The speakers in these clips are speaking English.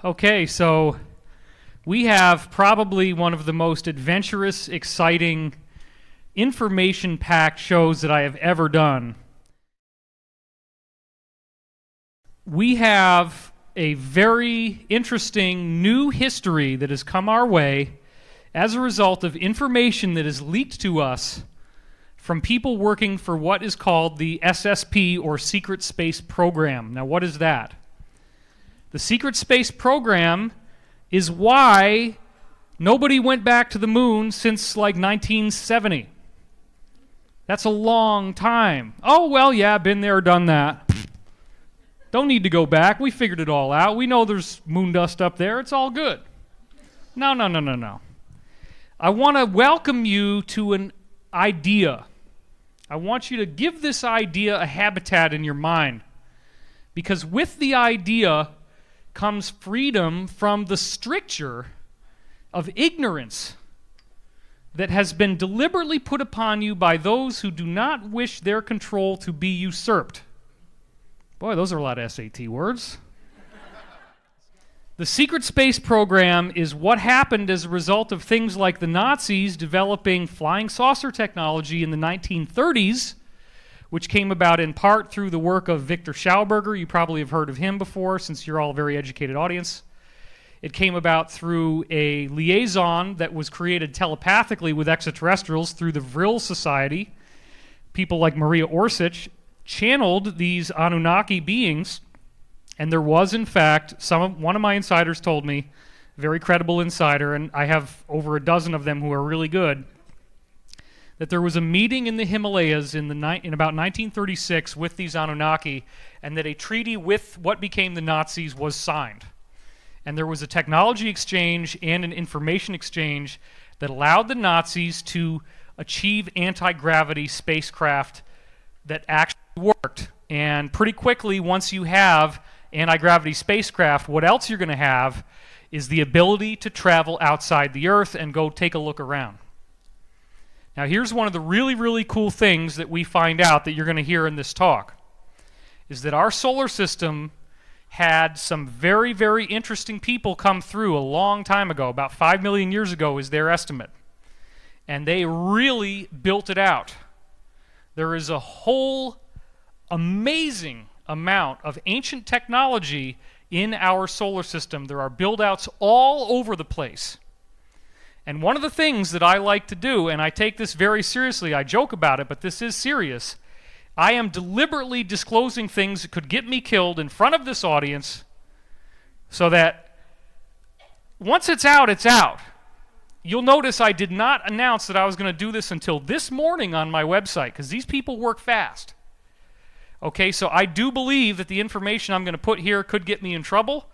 Okay, so we have probably one of the most adventurous, exciting, information-packed shows that I have ever done. We have a very interesting new history that has come our way as a result of information that is leaked to us from people working for what is called the SSP, or Secret Space Program. Now, what is that? The Secret Space Program is why nobody went back to the moon since like 1970. That's a long time. Oh, well, yeah, been there, done that. Don't need to go back. We figured it all out. We know there's moon dust up there. It's all good. No. I want to welcome you to an idea. I want you to give this idea a habitat in your mind. Because with the idea comes freedom from the stricture of ignorance that has been deliberately put upon you by those who do not wish their control to be usurped. Boy, those are a lot of SAT words. The Secret Space Program is what happened as a result of things like the Nazis developing flying saucer technology in the 1930s, which came about in part through the work of Victor Schauberger. You probably have heard of him before, since you're all a very educated audience. It came about through a liaison that was created telepathically with extraterrestrials through the Vril Society. People like Maria Orsich channeled these Anunnaki beings, and there was, in fact, one of my insiders told me, a very credible insider, and I have over a dozen of them who are really good, that there was a meeting in the Himalayas in about 1936 with these Anunnaki, and that a treaty with what became the Nazis was signed. And there was a technology exchange and an information exchange that allowed the Nazis to achieve anti-gravity spacecraft that actually worked. And pretty quickly, once you have anti-gravity spacecraft, what else you're going to have is the ability to travel outside the Earth and go take a look around. Now, here's one of the really, really cool things that we find out that you're going to hear in this talk, is that our solar system had some very, very interesting people come through a long time ago. About 5 million years ago is their estimate. And they really built it out. There is a whole amazing amount of ancient technology in our solar system. There are build-outs all over the place. And one of the things that I like to do, and I take this very seriously, I joke about it, but this is serious, I am deliberately disclosing things that could get me killed in front of this audience so that once it's out, it's out. You'll notice I did not announce that I was going to do this until this morning on my website, because these people work fast. Okay, so I do believe that the information I'm going to put here could get me in trouble,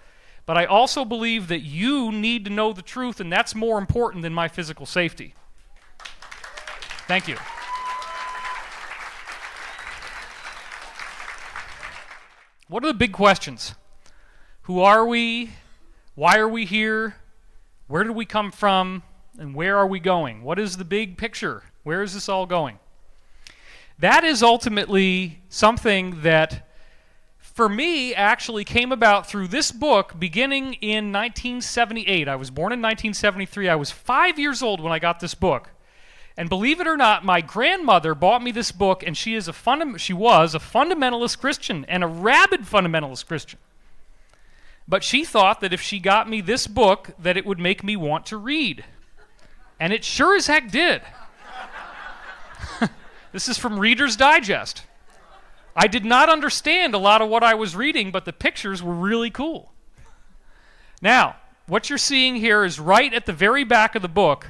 but I also believe that you need to know the truth, and that's more important than my physical safety. Thank you. What are the big questions? Who are we? Why are we here? Where did we come from? And where are we going? What is the big picture? Where is this all going? That is ultimately something that, for me, actually came about through this book beginning in 1978. I was born in 1973. I was 5 years old when I got this book. And believe it or not, my grandmother bought me this book, and she was a fundamentalist Christian, and a rabid fundamentalist Christian. But she thought that if she got me this book, that it would make me want to read. And it sure as heck did. This is from Reader's Digest. I did not understand a lot of what I was reading, but the pictures were really cool. Now, what you're seeing here is right at the very back of the book,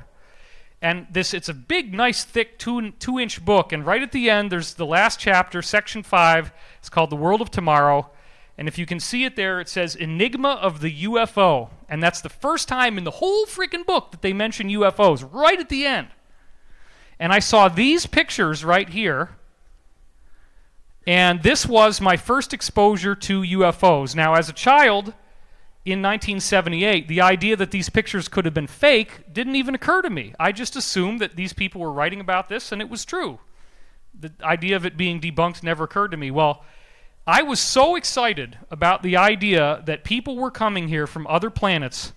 and it's a big, nice, thick 2-inch book, and right at the end, there's the last chapter, section 5. It's called The World of Tomorrow, and if you can see it there, it says Enigma of the UFO, and that's the first time in the whole freaking book that they mention UFOs, right at the end. And I saw these pictures right here, and this was my first exposure to UFOs. Now, as a child, in 1978, the idea that these pictures could have been fake didn't even occur to me. I just assumed that these people were writing about this, and it was true. The idea of it being debunked never occurred to me. Well, I was so excited about the idea that people were coming here from other planets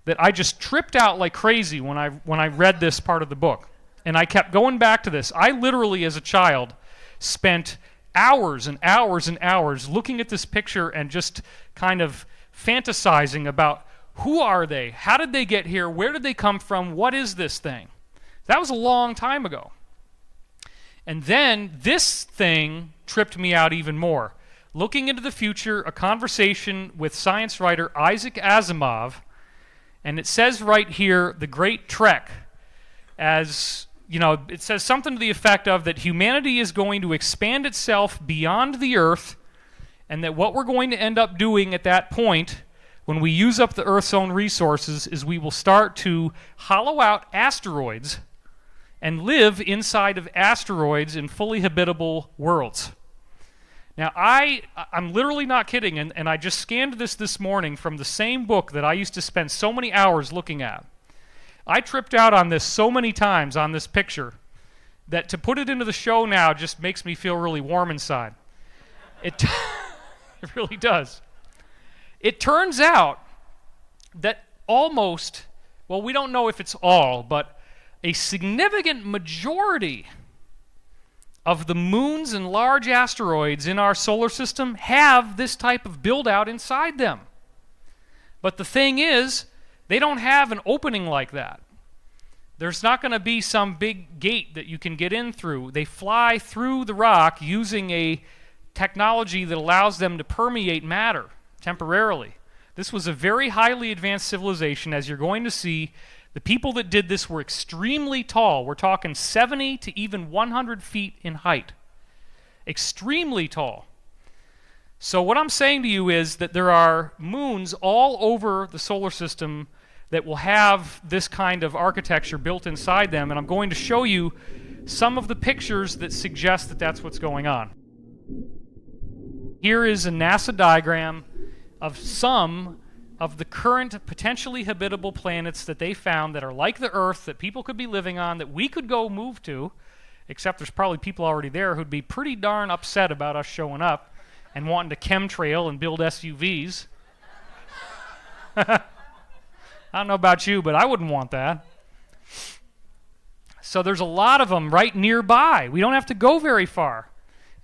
that I just tripped out like crazy when I read this part of the book. And I kept going back to this. I literally, as a child, spent hours and hours and hours looking at this picture and just kind of fantasizing about who are they? How did they get here? Where did they come from? What is this thing? That was a long time ago. And then this thing tripped me out even more. Looking into the future, a conversation with science writer Isaac Asimov, and it says right here, the Great Trek, as, you know, it says something to the effect of that humanity is going to expand itself beyond the Earth, and that what we're going to end up doing at that point, when we use up the Earth's own resources, is we will start to hollow out asteroids and live inside of asteroids in fully habitable worlds. Now, I'm literally not kidding, and I just scanned this morning from the same book that I used to spend so many hours looking at. I tripped out on this so many times on this picture that to put it into the show now just makes me feel really warm inside. It really does. It turns out that almost, well, we don't know if it's all, but a significant majority of the moons and large asteroids in our solar system have this type of build-out inside them. But the thing is, they don't have an opening like that. There's not going to be some big gate that you can get in through. They fly through the rock using a technology that allows them to permeate matter temporarily. This was a very highly advanced civilization, as you're going to see. The people that did this were extremely tall. We're talking 70 to even 100 feet in height. Extremely tall. So what I'm saying to you is that there are moons all over the solar system that will have this kind of architecture built inside them, and I'm going to show you some of the pictures that suggest that that's what's going on. Here is a NASA diagram of some of the current potentially habitable planets that they found that are like the Earth, that people could be living on, that we could go move to, except there's probably people already there who'd be pretty darn upset about us showing up and wanting to chemtrail and build SUVs. I don't know about you, but I wouldn't want that. So there's a lot of them right nearby. We don't have to go very far.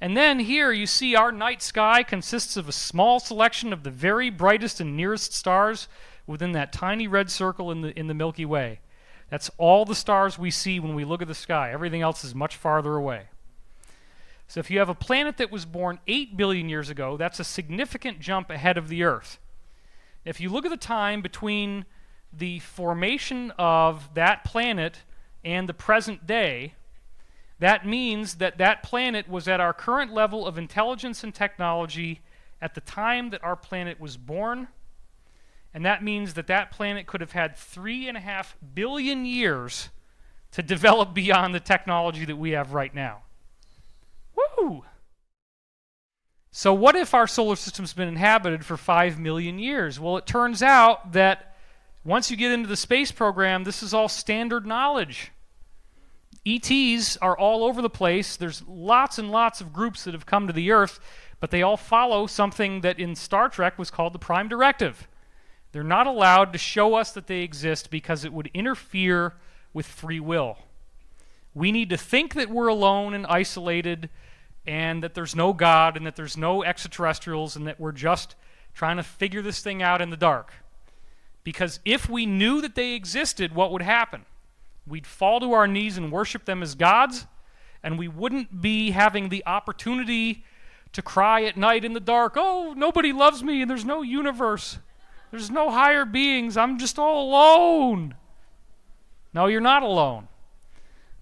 And then here you see our night sky consists of a small selection of the very brightest and nearest stars within that tiny red circle in the Milky Way. That's all the stars we see when we look at the sky. Everything else is much farther away. So if you have a planet that was born 8 billion years ago, that's a significant jump ahead of the Earth. If you look at the time between the formation of that planet and the present day, that means that that planet was at our current level of intelligence and technology at the time that our planet was born, and that means that that planet could have had 3.5 billion years to develop beyond the technology that we have right now. Woo! So what if our solar system's been inhabited for 5 million years? Well, it turns out that once you get into the space program, this is all standard knowledge. ETs are all over the place. There's lots and lots of groups that have come to the Earth, but they all follow something that in Star Trek was called the Prime Directive. They're not allowed to show us that they exist because it would interfere with free will. We need to think that we're alone and isolated and that there's no God and that there's no extraterrestrials and that we're just trying to figure this thing out in the dark. Because if we knew that they existed, what would happen? We'd fall to our knees and worship them as gods, and we wouldn't be having the opportunity to cry at night in the dark, oh, nobody loves me and there's no universe. There's no higher beings. I'm just all alone. No, you're not alone.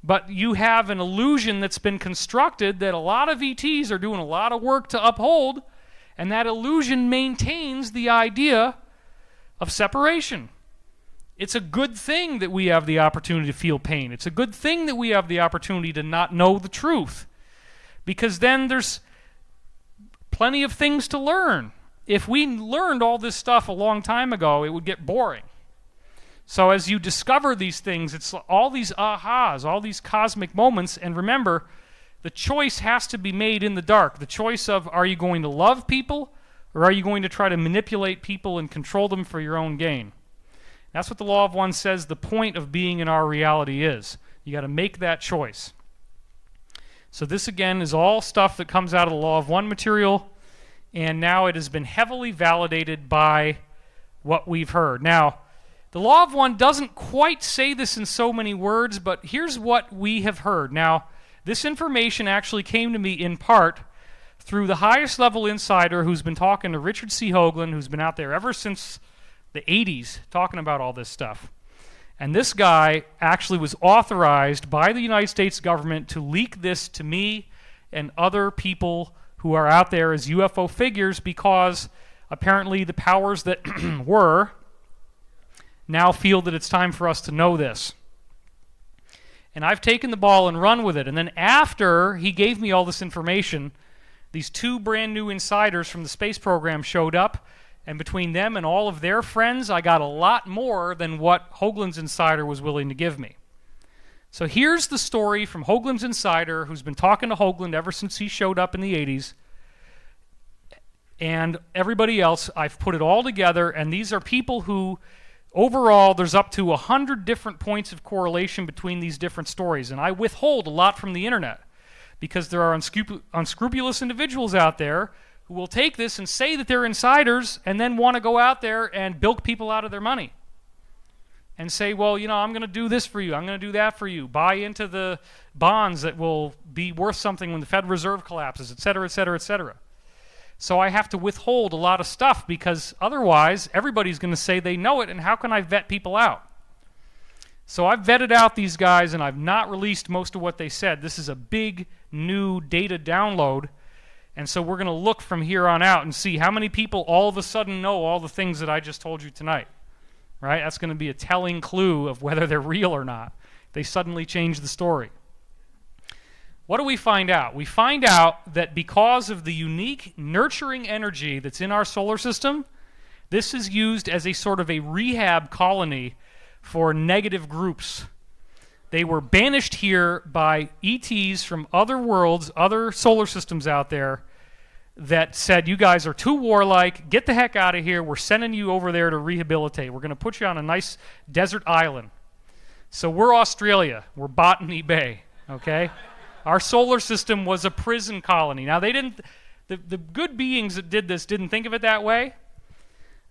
But you have an illusion that's been constructed that a lot of ETs are doing a lot of work to uphold, and that illusion maintains the idea of separation. It's a good thing that we have the opportunity to feel pain. It's a good thing that we have the opportunity to not know the truth, because then there's plenty of things to learn. If we learned all this stuff a long time ago, it would get boring. So as you discover these things, it's all these ahas, all these cosmic moments, and remember, the choice has to be made in the dark. The choice of, are you going to love people, or are you going to try to manipulate people and control them for your own gain? That's what the Law of One says the point of being in our reality is. You got to make that choice. So this, again, is all stuff that comes out of the Law of One material, and now it has been heavily validated by what we've heard. Now, the Law of One doesn't quite say this in so many words, but here's what we have heard. Now, this information actually came to me in part through the highest level insider who's been talking to Richard C. Hoagland, who's been out there ever since the 80s talking about all this stuff. And this guy actually was authorized by the United States government to leak this to me and other people who are out there as UFO figures, because apparently the powers that were now feel that it's time for us to know this. And I've taken the ball and run with it. And then after he gave me all this information, these two brand new insiders from the space program showed up, and between them and all of their friends, I got a lot more than what Hoagland's insider was willing to give me. So here's the story from Hoagland's insider, who's been talking to Hoagland ever since he showed up in the 80s. And everybody else, I've put it all together, and these are people who, overall, there's up to 100 different points of correlation between these different stories. And I withhold a lot from the internet, because there are unscrupulous individuals out there who will take this and say that they're insiders and then want to go out there and bilk people out of their money and say, well, you know, I'm going to do this for you, I'm going to do that for you, buy into the bonds that will be worth something when the Federal Reserve collapses, et cetera, et cetera, et cetera. So I have to withhold a lot of stuff, because otherwise everybody's going to say they know it, and how can I vet people out? So I've vetted out these guys, and I've not released most of what they said. This is a big new data download, and so we're going to look from here on out and see how many people all of a sudden know all the things that I just told you tonight. Right? That's going to be a telling clue of whether they're real or not. They suddenly change the story. What do we find out? We find out that because of the unique nurturing energy that's in our solar system, this is used as a sort of a rehab colony for negative groups. They were banished here by ETs from other worlds, other solar systems out there, that said, you guys are too warlike, get the heck out of here, we're sending you over there to rehabilitate. We're going to put you on a nice desert island. So we're Australia, we're Botany Bay, okay? Our solar system was a prison colony. Now they didn't, the good beings that did this didn't think of it that way,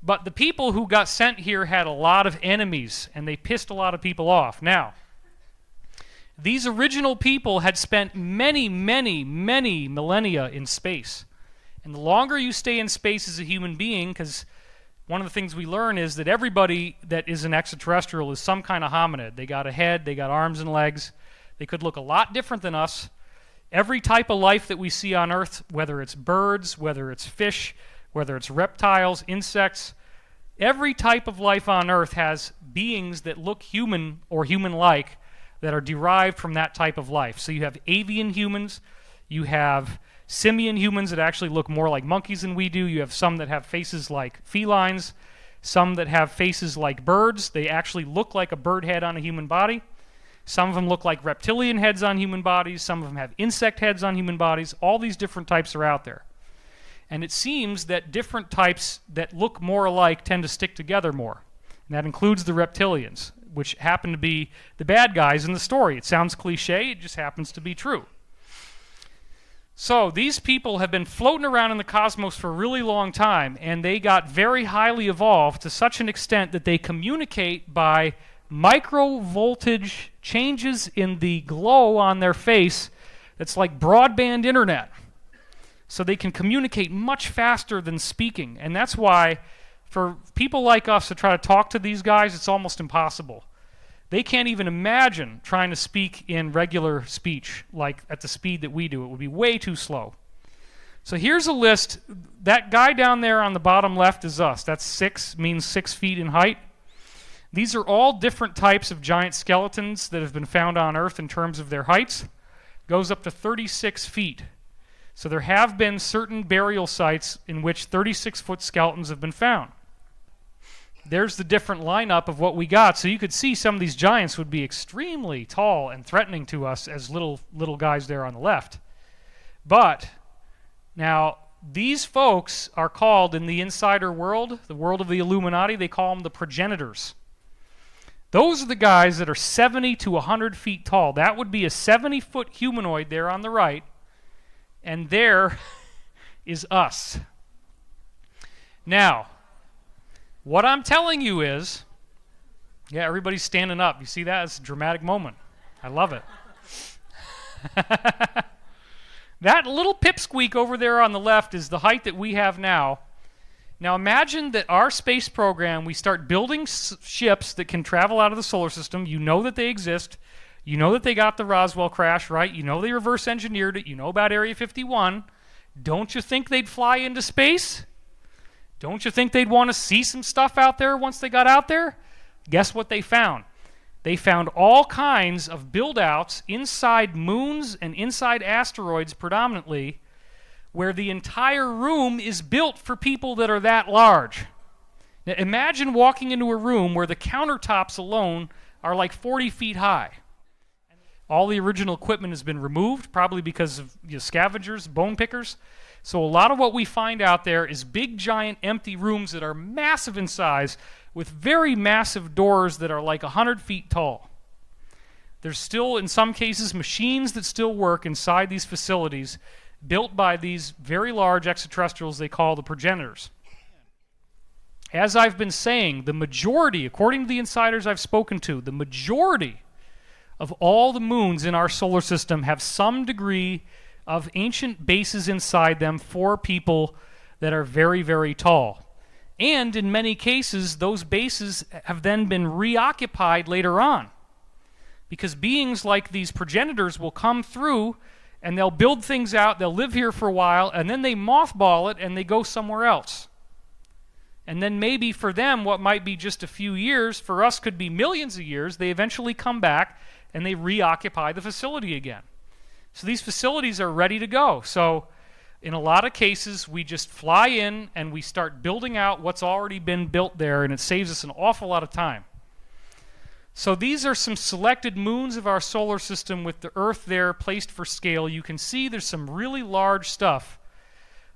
but the people who got sent here had a lot of enemies, and they pissed a lot of people off. Now, these original people had spent many, many, many millennia in space. And the longer you stay in space as a human being, because one of the things we learn is that everybody that is an extraterrestrial is some kind of hominid. They got a head, they got arms and legs. They could look a lot different than us. Every type of life that we see on Earth, whether it's birds, whether it's fish, whether it's reptiles, insects, every type of life on Earth has beings that look human or human-like that are derived from that type of life. So you have avian humans, you have simian humans that actually look more like monkeys than we do, you have some that have faces like felines, some that have faces like birds. They actually look like a bird head on a human body. Some of them look like reptilian heads on human bodies, some of them have insect heads on human bodies. All these different types are out there. And it seems that different types that look more alike tend to stick together more. And that includes the reptilians, which happen to be the bad guys in the story. It sounds cliche, it just happens to be true. So these people have been floating around in the cosmos for a really long time, and they got very highly evolved to such an extent that they communicate by micro-voltage changes in the glow on their face that's like broadband internet. So they can communicate much faster than speaking. And that's why for people like us to try to talk to these guys, it's almost impossible. They can't even imagine trying to speak in regular speech, like at the speed that we do. It would be way too slow. So here's a list. That guy down there on the bottom left is us. That's 6, means 6 feet in height. These are all different types of giant skeletons that have been found on Earth in terms of their heights. Goes up to 36 feet. So there have been certain burial sites in which 36-foot skeletons have been found. There's the different lineup of what we got. So you could see some of these giants would be extremely tall and threatening to us as little guys there on the left. But now these folks are called, in the insider world, the world of the Illuminati, they call them the progenitors. Those are the guys that are 70 to 100 feet tall. That would be a 70-foot humanoid there on the right, and there is us. Now, what I'm telling you is, yeah, everybody's standing up. You see that? It's a dramatic moment. I love it. That little pipsqueak over there on the left is the height that we have now. Now imagine that our space program, we start building ships that can travel out of the solar system. You know that they exist. You know that they got the Roswell crash, right? You know they reverse engineered it. You know about Area 51. Don't you think they'd fly into space? Don't you think they'd want to see some stuff out there once they got out there? Guess what they found? They found all kinds of build-outs inside moons and inside asteroids predominantly, where the entire room is built for people that are that large. Now imagine walking into a room where the countertops alone are like 40 feet high. All the original equipment has been removed, probably because of scavengers, bone pickers. So a lot of what we find out there is big, giant, empty rooms that are massive in size, with very massive doors that are like 100 feet tall. There's still, in some cases, machines that still work inside these facilities, built by these very large extraterrestrials they call the progenitors. As I've been saying, the majority, according to the insiders I've spoken to, the majority of all the moons in our solar system have some degree of ancient bases inside them for people that are very, very tall. And in many cases, those bases have then been reoccupied later on. Because beings like these progenitors will come through and they'll build things out, they'll live here for a while, and then they mothball it and they go somewhere else. And then maybe for them, what might be just a few years, for us could be millions of years, they eventually come back and they reoccupy the facility again. So these facilities are ready to go. So in a lot of cases, we just fly in and we start building out what's already been built there, and it saves us an awful lot of time. So these are some selected moons of our solar system with the Earth there placed for scale. You can see there's some really large stuff.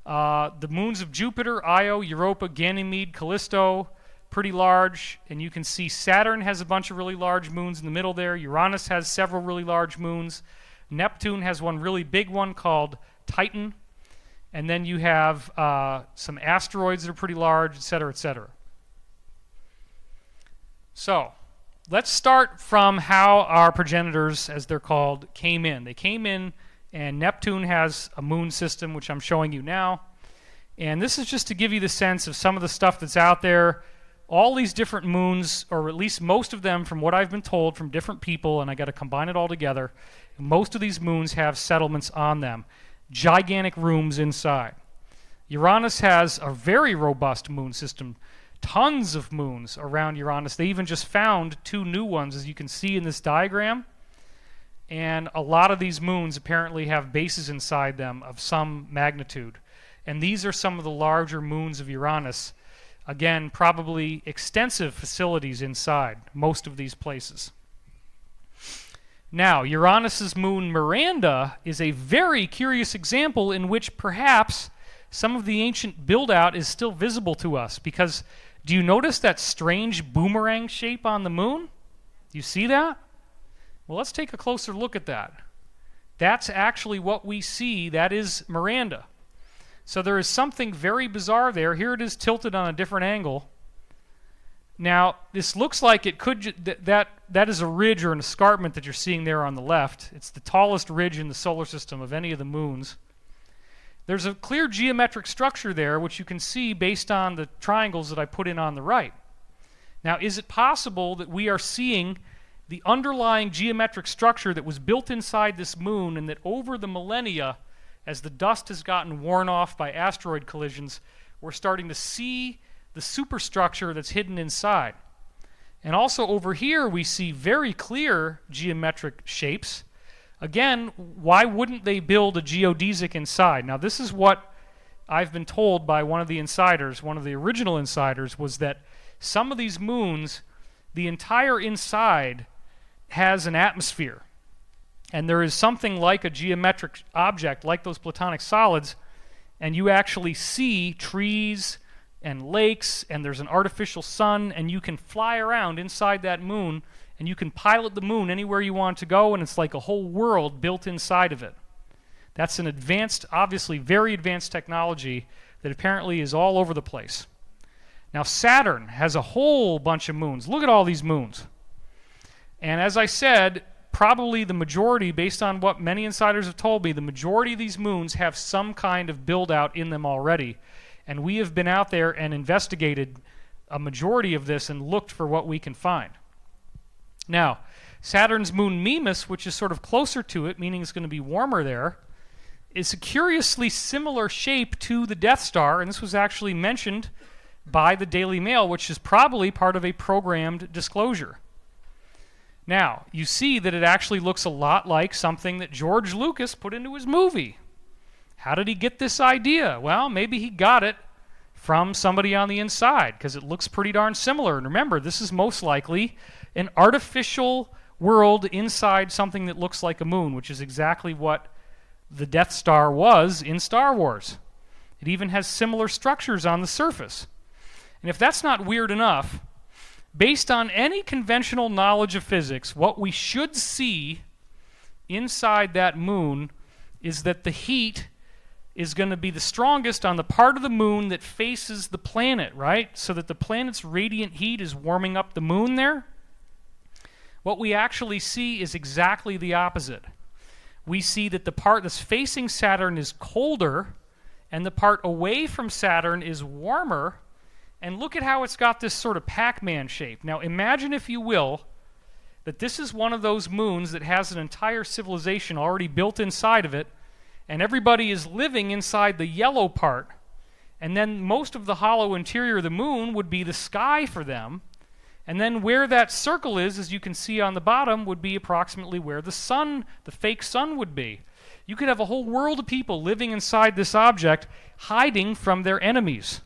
The moons of Jupiter, Io, Europa, Ganymede, Callisto, pretty large. And you can see Saturn has a bunch of really large moons in the middle there. Uranus has several really large moons. Neptune has one really big one called Titan. And then you have some asteroids that are pretty large, etc., etc. So let's start from how our progenitors, as they're called, came in. They came in, and Neptune has a moon system, which I'm showing you now. And this is just to give you the sense of some of the stuff that's out there. All these different moons, or at least most of them from what I've been told from different people, and I got to combine it all together, most of these moons have settlements on them. Gigantic rooms inside. Uranus has a very robust moon system. Tons of moons around Uranus. They even just found 2 new ones, as you can see in this diagram. And a lot of these moons apparently have bases inside them of some magnitude. And these are some of the larger moons of Uranus. Again, probably extensive facilities inside most of these places. Now, Uranus's moon Miranda is a very curious example in which perhaps some of the ancient build-out is still visible to us, because do you notice that strange boomerang shape on the moon? Do you see that? Well, let's take a closer look at that. That's actually what we see. That is Miranda. So there is something very bizarre there. Here it is tilted on a different angle. Now, this looks like it could, that is a ridge or an escarpment that you're seeing there on the left. It's the tallest ridge in the solar system of any of the moons. There's a clear geometric structure there, which you can see based on the triangles that I put in on the right. Now, is it possible that we are seeing the underlying geometric structure that was built inside this moon, and that over the millennia, as the dust has gotten worn off by asteroid collisions, we're starting to see the superstructure that's hidden inside? And also over here we see very clear geometric shapes. Again, why wouldn't they build a geodesic inside? Now this is what I've been told by one of the insiders, one of the original insiders, was that some of these moons, the entire inside has an atmosphere. and there is something like a geometric object, like those platonic solids, and you actually see trees and lakes, and there's an artificial sun, and you can fly around inside that moon, and you can pilot the moon anywhere you want to go, and it's like a whole world built inside of it. That's an advanced, obviously very advanced technology that apparently is all over the place. Now Saturn has a whole bunch of moons. Look at all these moons. And as I said, probably the majority, based on what many insiders have told me, the majority of these moons have some kind of build-out in them already. And we have been out there and investigated a majority of this and looked for what we can find. Now, Saturn's moon Mimas, which is sort of closer to it, meaning it's going to be warmer there, is a curiously similar shape to the Death Star, and this was actually mentioned by the Daily Mail, which is probably part of a programmed disclosure. Now, you see that it actually looks a lot like something that George Lucas put into his movie. How did he get this idea? Well, maybe he got it from somebody on the inside, because it looks pretty darn similar. And remember, this is most likely an artificial world inside something that looks like a moon, which is exactly what the Death Star was in Star Wars. It even has similar structures on the surface. And if that's not weird enough, based on any conventional knowledge of physics, what we should see inside that moon is that the heat is going to be the strongest on the part of the moon that faces the planet, right? So that the planet's radiant heat is warming up the moon there. What we actually see is exactly the opposite. We see that the part that's facing Saturn is colder, and the part away from Saturn is warmer. And look at how it's got this sort of Pac-Man shape. Now imagine, if you will, that this is one of those moons that has an entire civilization already built inside of it, and everybody is living inside the yellow part. And then most of the hollow interior of the moon would be the sky for them. And then where that circle is, as you can see on the bottom, would be approximately where the sun, the fake sun, would be. You could have a whole world of people living inside this object, hiding from their enemies.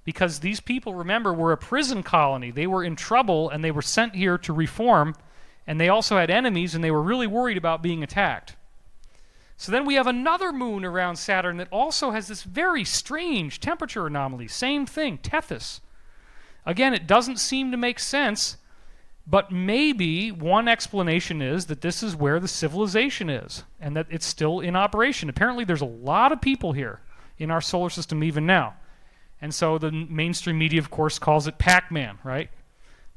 Because these people, remember, were a prison colony. They were in trouble, and they were sent here to reform, and they also had enemies, and they were really worried about being attacked. So then we have another moon around Saturn that also has this very strange temperature anomaly. Same thing, Tethys. Again, it doesn't seem to make sense, but maybe one explanation is that this is where the civilization is, and that it's still in operation. Apparently there's a lot of people here in our solar system even now. And so the mainstream media, of course, calls it Pac-Man, right?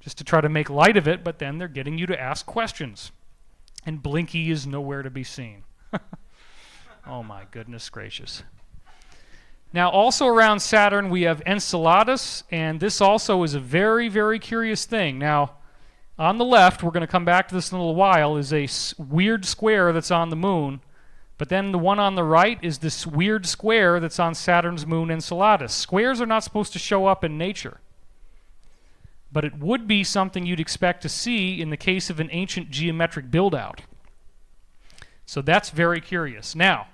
Just to try to make light of it, but then they're getting you to ask questions. And Blinky is nowhere to be seen. Oh my goodness gracious. Now, also around Saturn, we have Enceladus, and this also is a very, very curious thing. Now, on the left, we're going to come back to this in a little while, is a weird square that's on the moon. But then the one on the right is this weird square that's on Saturn's moon, Enceladus. Squares are not supposed to show up in nature. But it would be something you'd expect to see in the case of an ancient geometric build-out. So that's very curious. Now,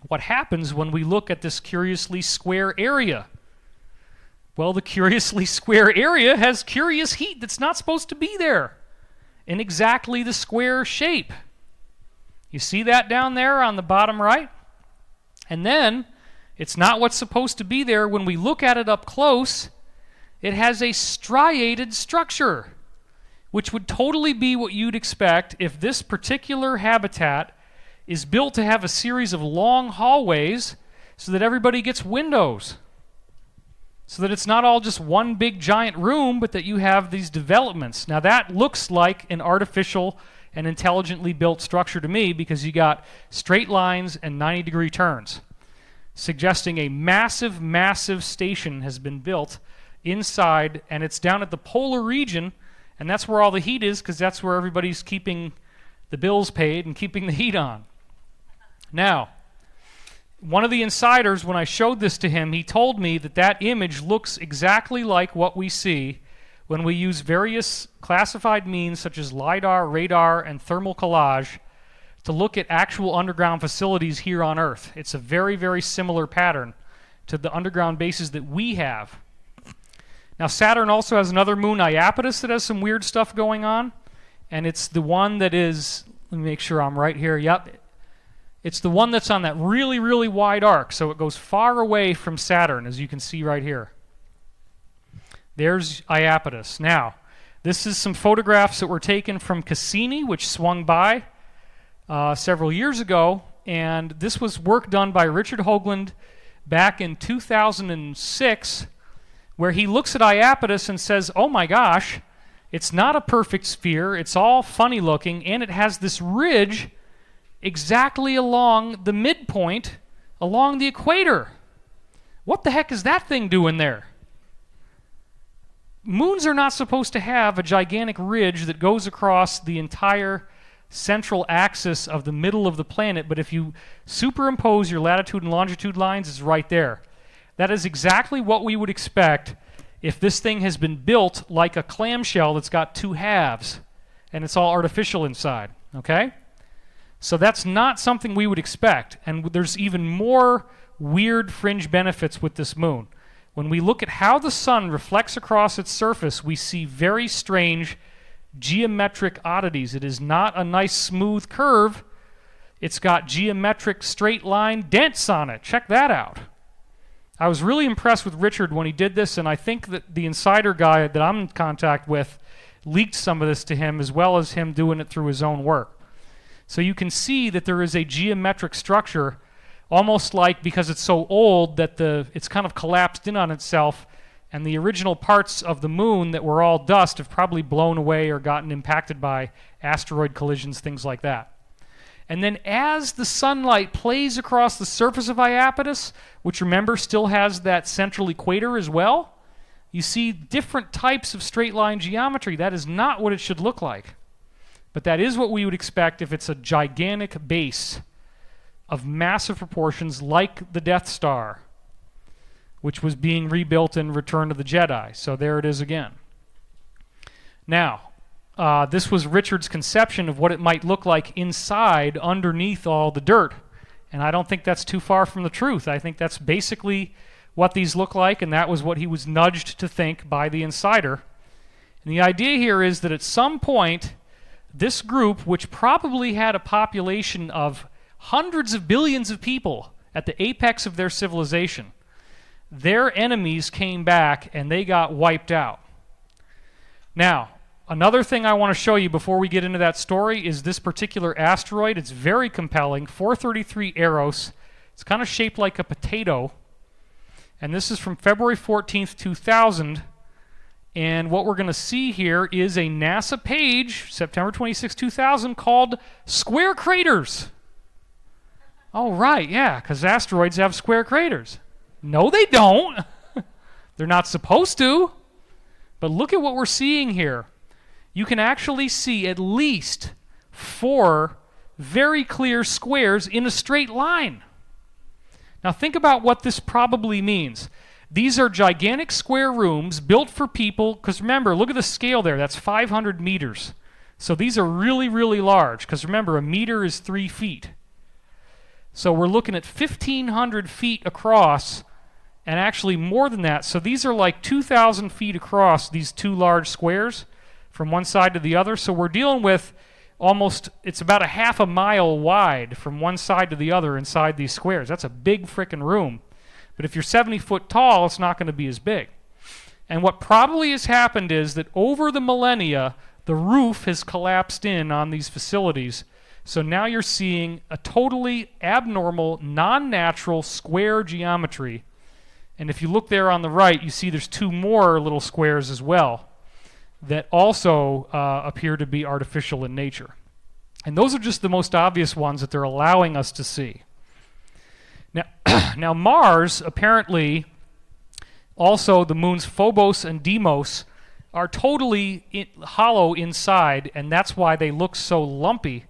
what happens when we look at this curiously square area? Well, the curiously square area has curious heat that's not supposed to be there in exactly the square shape. You see that down there on the bottom right? And then, it's not what's supposed to be there. When we look at it up close, it has a striated structure, which would totally be what you'd expect if this particular habitat is built to have a series of long hallways so that everybody gets windows. So that it's not all just one big giant room, but that you have these developments. Now that looks like an artificial and intelligently built structure to me, because you got straight lines and 90-degree turns, suggesting a massive, massive station has been built inside, and it's down at the polar region, and that's where all the heat is, because that's where everybody's keeping the bills paid and keeping the heat on. Now, one of the insiders, when I showed this to him, he told me that that image looks exactly like what we see when we use various classified means such as LIDAR, radar, and thermal collage to look at actual underground facilities here on Earth. It's a very, very similar pattern to the underground bases that we have. Now, Saturn also has another moon, Iapetus, that has some weird stuff going on, and it's the one that is Let me make sure I'm right here. Yep. It's the one that's on that really, really wide arc, so it goes far away from Saturn, as you can see right here. There's Iapetus. Now, this is some photographs that were taken from Cassini, which swung by several years ago, and this was work done by Richard Hoagland back in 2006, where he looks at Iapetus and says, oh my gosh, it's not a perfect sphere, it's all funny looking, and it has this ridge exactly along the midpoint, along the equator. What the heck is that thing doing there? Moons are not supposed to have a gigantic ridge that goes across the entire central axis of the middle of the planet, but if you superimpose your latitude and longitude lines, it's right there. That is exactly what we would expect if this thing has been built like a clamshell that's got two halves and it's all artificial inside, okay? So that's not something we would expect, and there's even more weird fringe benefits with this moon. When we look at how the sun reflects across its surface, we see very strange geometric oddities. It is not a nice smooth curve. It's got geometric straight line dents on it. Check that out. I was really impressed with Richard when he did this, and I think that the insider guy that I'm in contact with leaked some of this to him, as well as him doing it through his own work. So you can see that there is a geometric structure, almost like, because it's so old, that it's kind of collapsed in on itself, and the original parts of the moon that were all dust have probably blown away or gotten impacted by asteroid collisions, things like that. And then as the sunlight plays across the surface of Iapetus, which remember still has that central equator as well, you see different types of straight line geometry. That is not what it should look like. But that is what we would expect if it's a gigantic base of massive proportions like the Death Star, which was being rebuilt in Return of the Jedi. So there it is again. Now, this was Richard's conception of what it might look like inside, underneath all the dirt. And I don't think that's too far from the truth. I think that's basically what these look like, and that was what he was nudged to think by the insider. And the idea here is that at some point, this group, which probably had a population of hundreds of billions of people at the apex of their civilization, their enemies came back and they got wiped out. Now, another thing I want to show you before we get into that story is this particular asteroid. It's very compelling, 433 Eros. It's kind of shaped like a potato. And this is from February 14th, 2000. And what we're going to see here is a NASA page, September 26, 2000, called Square Craters. Oh, right, yeah, because asteroids have square craters. No, they don't. They're not supposed to. But look at what we're seeing here. You can actually see at least 4 very clear squares in a straight line. Now think about what this probably means. These are gigantic square rooms built for people, because remember, look at the scale there. That's 500 meters. So these are really, really large, because remember, a meter is 3 feet. So we're looking at 1,500 feet across, and actually more than that. So these are like 2,000 feet across, these 2 large squares, from one side to the other. So we're dealing with almost, it's about a half a mile wide from one side to the other inside these squares. That's a big frickin' room. But if you're 70 foot tall, it's not going to be as big. And what probably has happened is that over the millennia, the roof has collapsed in on these facilities. So now you're seeing a totally abnormal, non-natural square geometry. And if you look there on the right, you see there's 2 more little squares as well that also appear to be artificial in nature. And those are just the most obvious ones that they're allowing us to see. Now Mars, apparently, also the moons Phobos and Deimos are totally hollow inside, and that's why they look so lumpy,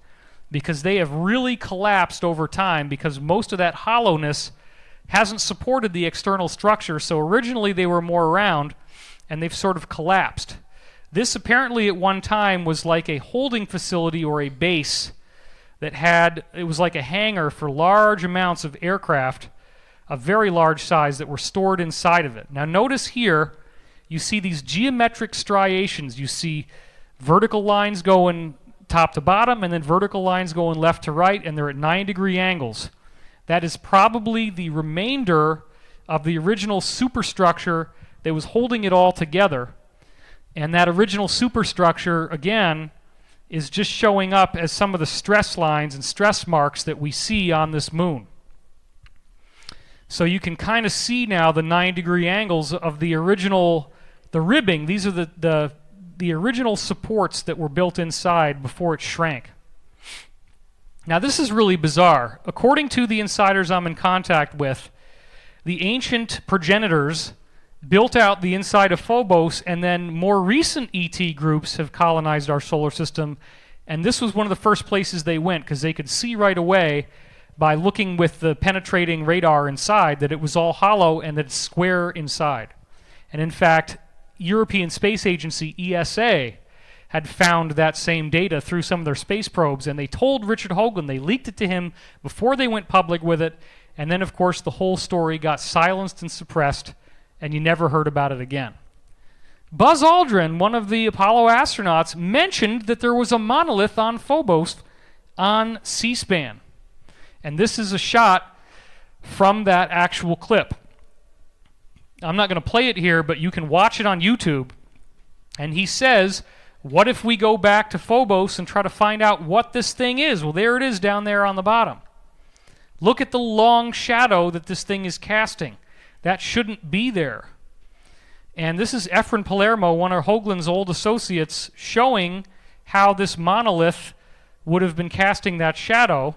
because they have really collapsed over time, because most of that hollowness hasn't supported the external structure. So originally they were more round, and they've sort of collapsed. This apparently at one time was like a holding facility or a base that it was like a hangar for large amounts of aircraft of very large size that were stored inside of it. Now notice here, you see these geometric striations. You see vertical lines going top to bottom, and then vertical lines going left to right, and they're at 9-degree angles. That is probably the remainder of the original superstructure that was holding it all together. And that original superstructure, again, is just showing up as some of the stress lines and stress marks that we see on this moon. So you can kind of see now the 9-degree angles of the original, the ribbing. These are the original supports that were built inside before it shrank. Now this is really bizarre. According to the insiders I'm in contact with, the ancient progenitors built out the inside of Phobos, and then more recent ET groups have colonized our solar system, and this was one of the first places they went because they could see right away by looking with the penetrating radar inside that it was all hollow and that it's square inside. And in fact, European Space Agency, ESA, had found that same data through some of their space probes, and they told Richard Hoagland, they leaked it to him before they went public with it, and then of course the whole story got silenced and suppressed, and you never heard about it again. Buzz Aldrin, one of the Apollo astronauts, mentioned that there was a monolith on Phobos on C-SPAN. And this is a shot from that actual clip. I'm not going to play it here, but you can watch it on YouTube. And he says, what if we go back to Phobos and try to find out what this thing is? Well, there it is down there on the bottom. Look at the long shadow that this thing is casting. That shouldn't be there. And this is Efren Palermo, one of Hoagland's old associates, showing how this monolith would have been casting that shadow.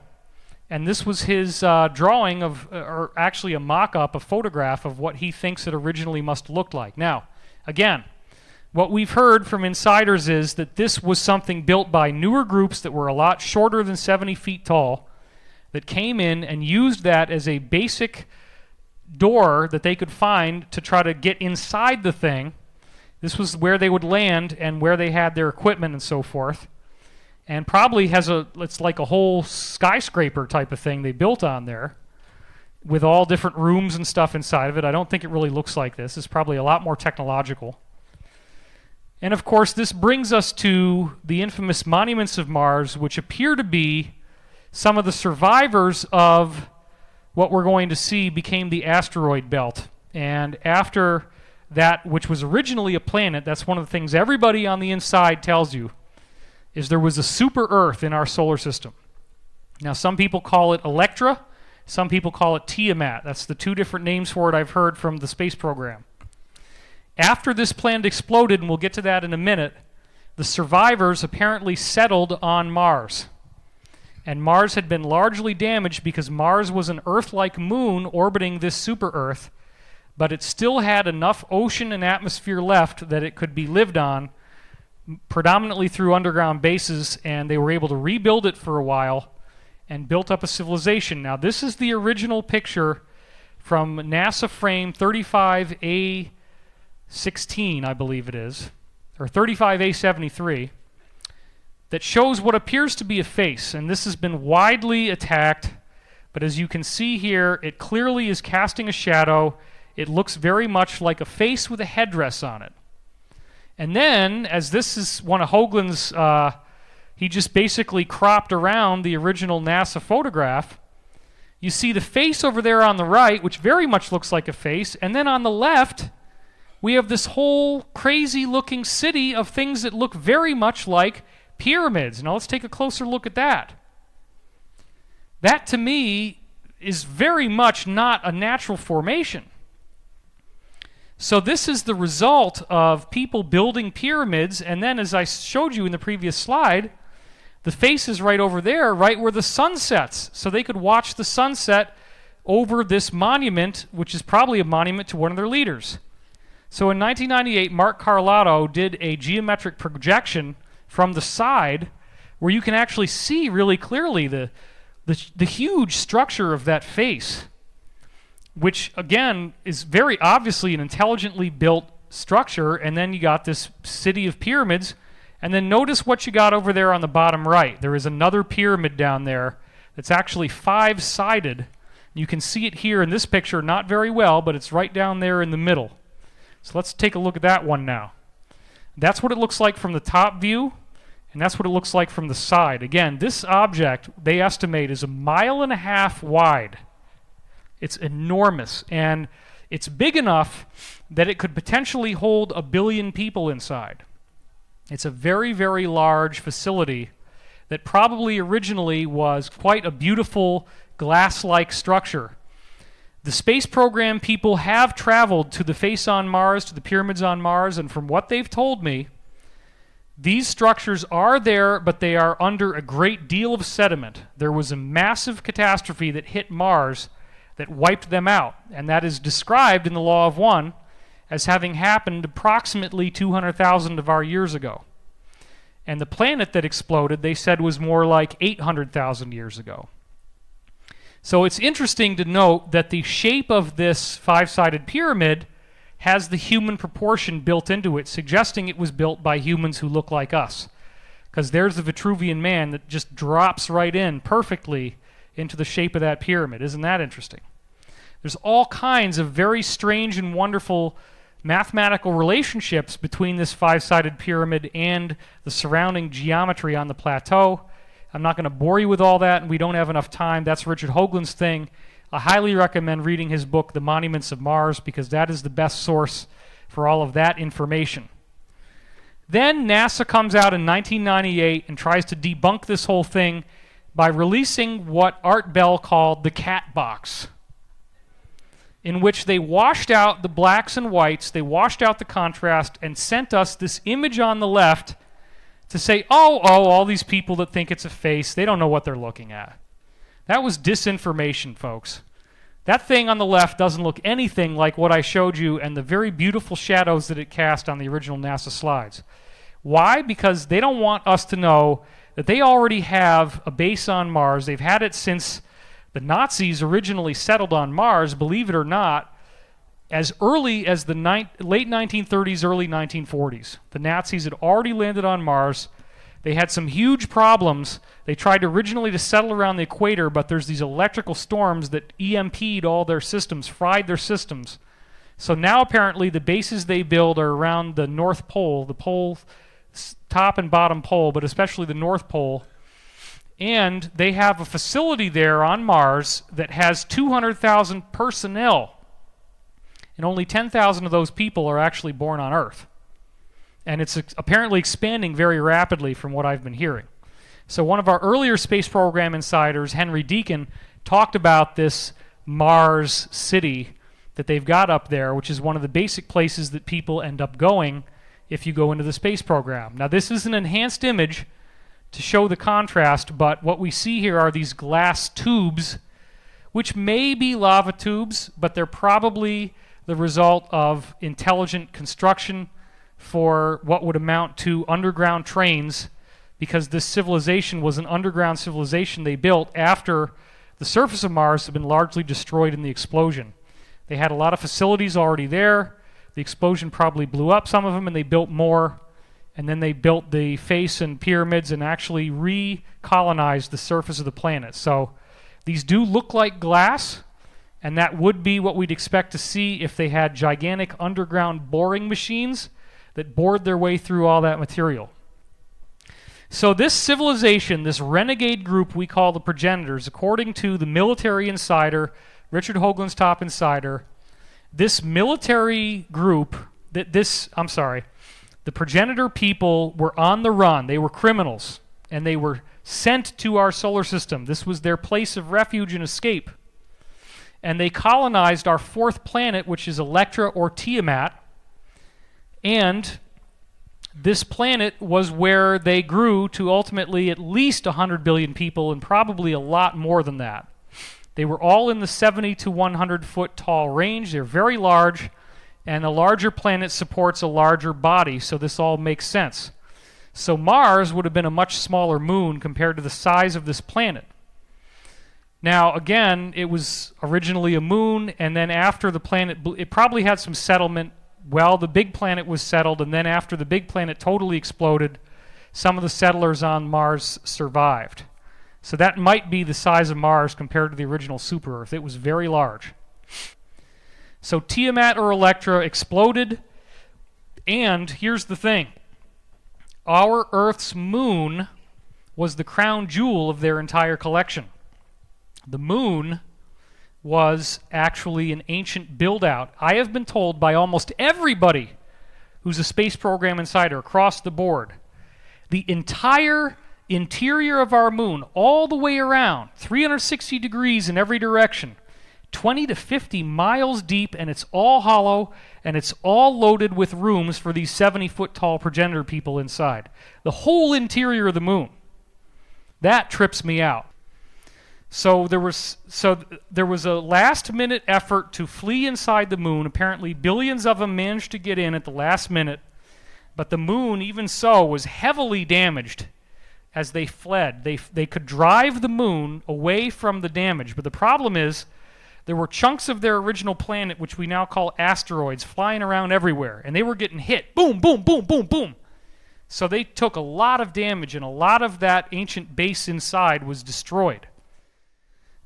And this was his drawing of, or actually a mock-up, a photograph of what he thinks it originally must look like. Now, again, what we've heard from insiders is that this was something built by newer groups that were a lot shorter than 70 feet tall that came in and used that as a basic door that they could find to try to get inside the thing. This was where they would land and where they had their equipment and so forth. And probably has it's like a whole skyscraper type of thing they built on there with all different rooms and stuff inside of it. I don't think it really looks like this. It's probably a lot more technological. And of course, this brings us to the infamous monuments of Mars, which appear to be some of the survivors of what we're going to see became the asteroid belt. And after that, which was originally a planet, that's one of the things everybody on the inside tells you, is there was a super Earth in our solar system. Now, some people call it Electra, some people call it Tiamat. That's the two different names for it I've heard from the space program. After this planet exploded, and we'll get to that in a minute, the survivors apparently settled on Mars. And Mars had been largely damaged because Mars was an Earth-like moon orbiting this super Earth, but it still had enough ocean and atmosphere left that it could be lived on, predominantly through underground bases, and they were able to rebuild it for a while and built up a civilization. Now, this is the original picture from NASA frame 35A16, I believe it is, or 35A73, that shows what appears to be a face, and this has been widely attacked, but as you can see here, it clearly is casting a shadow. It looks very much like a face with a headdress on it. And then, as this is one of Hoagland's, he just basically cropped around the original NASA photograph. You see the face over there on the right, which very much looks like a face, and then on the left, we have this whole crazy-looking city of things that look very much like pyramids. Now let's take a closer look at that. That, to me, is very much not a natural formation. So this is the result of people building pyramids, and then as I showed you in the previous slide, the face is right over there, right where the sun sets. So they could watch the sunset over this monument, which is probably a monument to one of their leaders. So in 1998, Mark Carlotto did a geometric projection from the side where you can actually see really clearly the huge structure of that face, which, again, is very obviously an intelligently built structure, and then you got this city of pyramids, and then notice what you got over there on the bottom right. There is another pyramid down there that's actually 5-sided. You can see it here in this picture, not very well, but it's right down there in the middle. So let's take a look at that one now. That's what it looks like from the top view, And that's what it looks like from the side. Again, this object, they estimate, is 1.5 miles wide. It's enormous. And it's big enough that it could potentially hold 1 billion people inside. It's a very, very large facility that probably originally was quite a beautiful glass-like structure. The space program people have traveled to the face on Mars, to the pyramids on Mars, and from what they've told me, these structures are there, but they are under a great deal of sediment. There was a massive catastrophe that hit Mars that wiped them out, and that is described in the Law of One as having happened approximately 200,000 of our years ago. And the planet that exploded, they said, was more like 800,000 years ago. So it's interesting to note that the shape of this five-sided pyramid has the human proportion built into it, suggesting it was built by humans who look like us. Because there's the Vitruvian Man that just drops right in perfectly into the shape of that pyramid. Isn't that interesting? There's all kinds of very strange and wonderful mathematical relationships between this five-sided pyramid and the surrounding geometry on the plateau. I'm not going to bore you with all that, and we don't have enough time. That's Richard Hoagland's thing. I highly recommend reading his book, The Monuments of Mars, because that is the best source for all of that information. Then NASA comes out in 1998 and tries to debunk this whole thing by releasing what Art Bell called the cat box, in which they washed out the blacks and whites, they washed out the contrast, and sent us this image on the left to say, all these people that think it's a face, they don't know what they're looking at. That was disinformation, folks. That thing on the left doesn't look anything like what I showed you and the very beautiful shadows that it cast on the original NASA slides. Why? Because they don't want us to know that they already have a base on Mars. They've had it since the Nazis originally settled on Mars, believe it or not, as early as the late 1930s, early 1940s. The Nazis had already landed on Mars. They had some huge problems. They tried originally to settle around the equator, but there's these electrical storms that EMP'd all their systems, fried their systems. So now apparently the bases they build are around the North Pole, the pole, top and bottom pole, but especially the North Pole. And they have a facility there on Mars that has 200,000 personnel. And only 10,000 of those people are actually born on Earth. And it's apparently expanding very rapidly from what I've been hearing. So one of our earlier space program insiders, Henry Deacon, talked about this Mars city that they've got up there, which is one of the basic places that people end up going if you go into the space program. Now, this is an enhanced image to show the contrast, but what we see here are these glass tubes, which may be lava tubes, but they're probably the result of intelligent construction for what would amount to underground trains, because this civilization was an underground civilization they built after the surface of Mars had been largely destroyed in the explosion. They had a lot of facilities already there. The explosion probably blew up some of them, and they built more. And then they built the face and pyramids and actually recolonized the surface of the planet. So these do look like glass, and that would be what we'd expect to see if they had gigantic underground boring machines that bored their way through all that material. So this civilization, this renegade group we call the progenitors, according to the military insider, Richard Hoagland's top insider, this military group, the progenitor people were on the run. They were criminals, and they were sent to our solar system. This was their place of refuge and escape. And they colonized our fourth planet, which is Electra or Tiamat. And this planet was where they grew to ultimately at least 100 billion people, and probably a lot more than that. They were all in the 70 to 100 foot tall range. They're very large, and a larger planet supports a larger body, so this all makes sense. So Mars would have been a much smaller moon compared to the size of this planet. Now, again, it was originally a moon, and then after the planet, it probably had some settlement. Well, the big planet was settled, and then after the big planet totally exploded, some of the settlers on Mars survived. So that might be the size of Mars compared to the original super Earth. It was very large. So Tiamat or Electra exploded, and here's the thing. our Earth's moon was the crown jewel of their entire collection. The moon was actually an ancient build-out. I have been told by almost everybody who's a space program insider across the board, the entire interior of our moon, all the way around, 360 degrees in every direction, 20 to 50 miles deep, and it's all hollow, and it's all loaded with rooms for these 70-foot tall progenitor people inside. The whole interior of the moon. That trips me out. So there was a last-minute effort to flee inside the moon. Apparently, billions of them managed to get in at the last minute, but the moon, even so, was heavily damaged as they fled. They could drive the moon away from the damage, but the problem is there were chunks of their original planet, which we now call asteroids, flying around everywhere, and they were getting hit. Boom, boom, boom, boom, boom. So they took a lot of damage, and a lot of that ancient base inside was destroyed.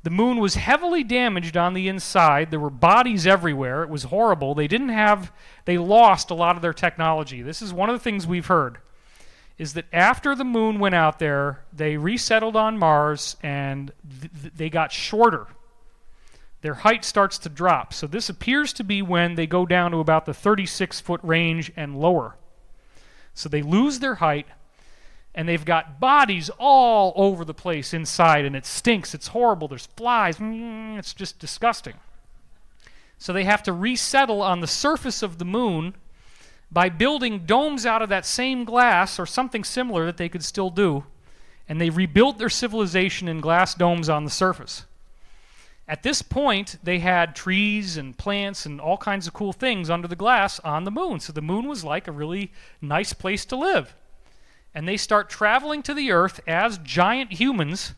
The moon was heavily damaged on the inside. There were bodies everywhere. It was horrible. They lost a lot of their technology. This is one of the things we've heard, is that after the moon went out there, they resettled on Mars, and they got shorter. Their height starts to drop. So this appears to be when they go down to about the 36-foot range and lower. So they lose their height, and they've got bodies all over the place inside, and it stinks. It's horrible. There's flies. It's just disgusting. So they have to resettle on the surface of the moon by building domes out of that same glass or something similar that they could still do, and they rebuilt their civilization in glass domes on the surface. At this point, they had trees and plants and all kinds of cool things under the glass on the moon. So the moon was like a really nice place to live. And they start traveling to the Earth as giant humans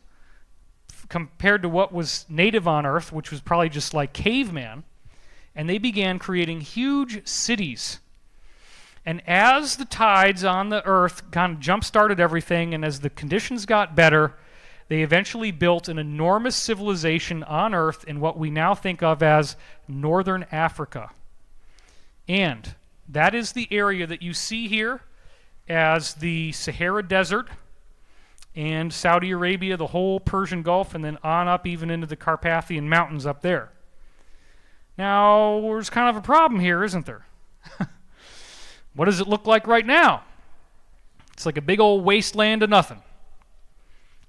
compared to what was native on Earth, which was probably just like caveman. And they began creating huge cities. And as the tides on the Earth kind of jump-started everything, and as the conditions got better, they eventually built an enormous civilization on Earth in what we now think of as northern Africa. And that is the area that you see here as the Sahara Desert and Saudi Arabia, the whole Persian Gulf, and then on up even into the Carpathian Mountains up there. Now, there's kind of a problem here, isn't there? What does it look like right now? It's like a big old wasteland of nothing.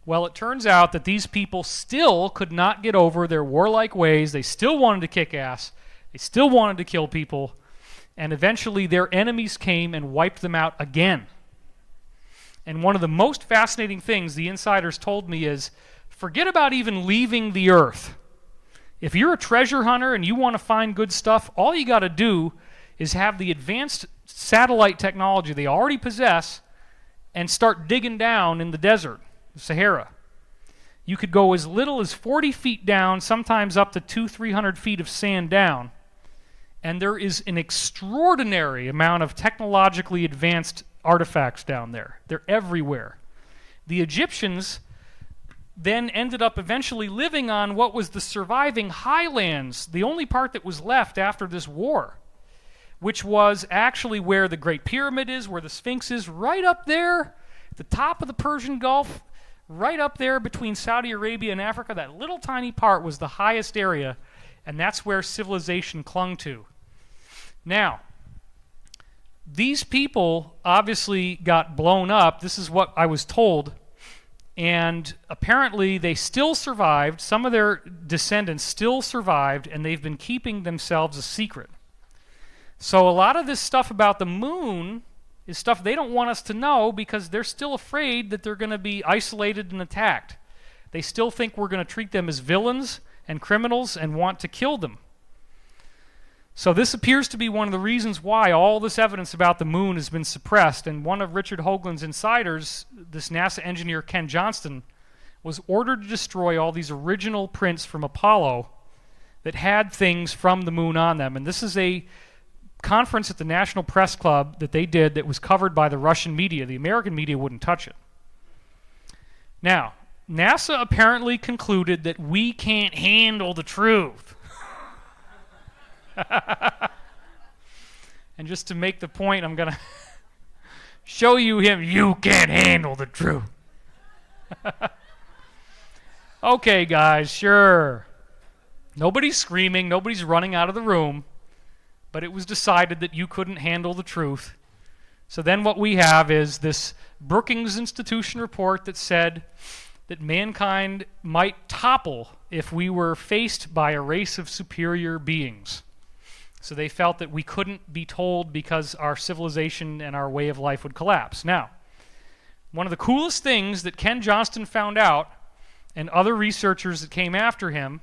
Well, it turns out that these people still could not get over their warlike ways. They still wanted to kick ass. They still wanted to kill people. And eventually their enemies came and wiped them out again. And one of the most fascinating things the insiders told me is, forget about even leaving the Earth. If you're a treasure hunter and you want to find good stuff, all you got to do is have the advanced satellite technology they already possess and start digging down in the desert. Sahara. You could go as little as 40 feet down, sometimes up to 200-300 feet of sand down, and there is an extraordinary amount of technologically advanced artifacts down there. They're everywhere. The Egyptians then ended up eventually living on what was the surviving highlands, the only part that was left after this war, which was actually where the Great Pyramid is, where the Sphinx is, right up there, at the top of the Persian Gulf. Right up there between Saudi Arabia and Africa, that little tiny part was the highest area, and that's where civilization clung to. Now, these people obviously got blown up. This is what I was told, and apparently they still survived. Some of their descendants still survived, and they've been keeping themselves a secret. So a lot of this stuff about the moon is stuff they don't want us to know because they're still afraid that they're going to be isolated and attacked. They still think we're going to treat them as villains and criminals and want to kill them. So this appears to be one of the reasons why all this evidence about the moon has been suppressed. And one of Richard Hoagland's insiders, this NASA engineer Ken Johnston, was ordered to destroy all these original prints from Apollo that had things from the moon on them. And this is a conference at the National Press Club that they did that was covered by the Russian media. The American media wouldn't touch it. Now, NASA apparently concluded that we can't handle the truth. And just to make the point, I'm going to show you him. You can't handle the truth. Okay, guys, sure. Nobody's screaming. Nobody's running out of the room. But it was decided that you couldn't handle the truth. So then what we have is this Brookings Institution report that said that mankind might topple if we were faced by a race of superior beings. So they felt that we couldn't be told because our civilization and our way of life would collapse. Now, one of the coolest things that Ken Johnston found out, and other researchers that came after him,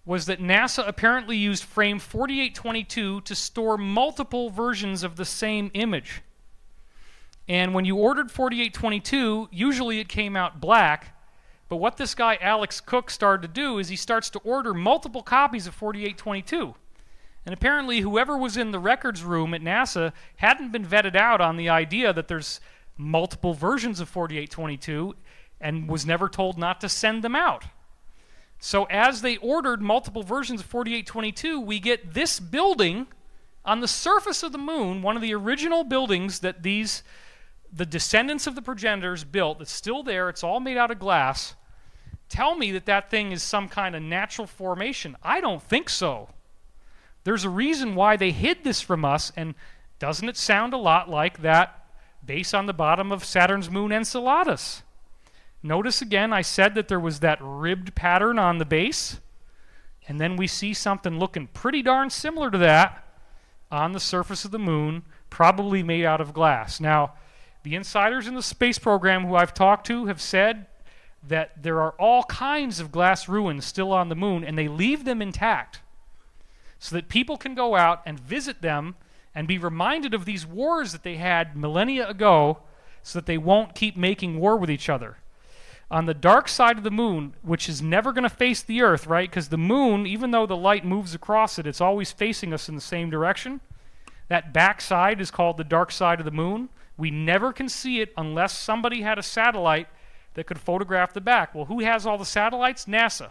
was that NASA apparently used frame 4822 to store multiple versions of the same image. And when you ordered 4822, usually it came out black, but what this guy Alex Cook started to do is he starts to order multiple copies of 4822. And apparently whoever was in the records room at NASA hadn't been vetted out on the idea that there's multiple versions of 4822 and was never told not to send them out. So as they ordered multiple versions of 4822, we get this building on the surface of the moon, one of the original buildings that the descendants of the progenitors built, that's still there, it's all made out of glass. Tell me that that thing is some kind of natural formation. I don't think so. There's a reason why they hid this from us, and doesn't it sound a lot like that base on the bottom of Saturn's moon Enceladus? Notice again, I said that there was that ribbed pattern on the base, and then we see something looking pretty darn similar to that on the surface of the moon, probably made out of glass. Now, the insiders in the space program who I've talked to have said that there are all kinds of glass ruins still on the moon, and they leave them intact so that people can go out and visit them and be reminded of these wars that they had millennia ago so that they won't keep making war with each other. On the dark side of the moon, which is never going to face the Earth, right? Because the moon, even though the light moves across it, it's always facing us in the same direction. That back side is called the dark side of the moon. We never can see it unless somebody had a satellite that could photograph the back. Well, who has all the satellites? NASA.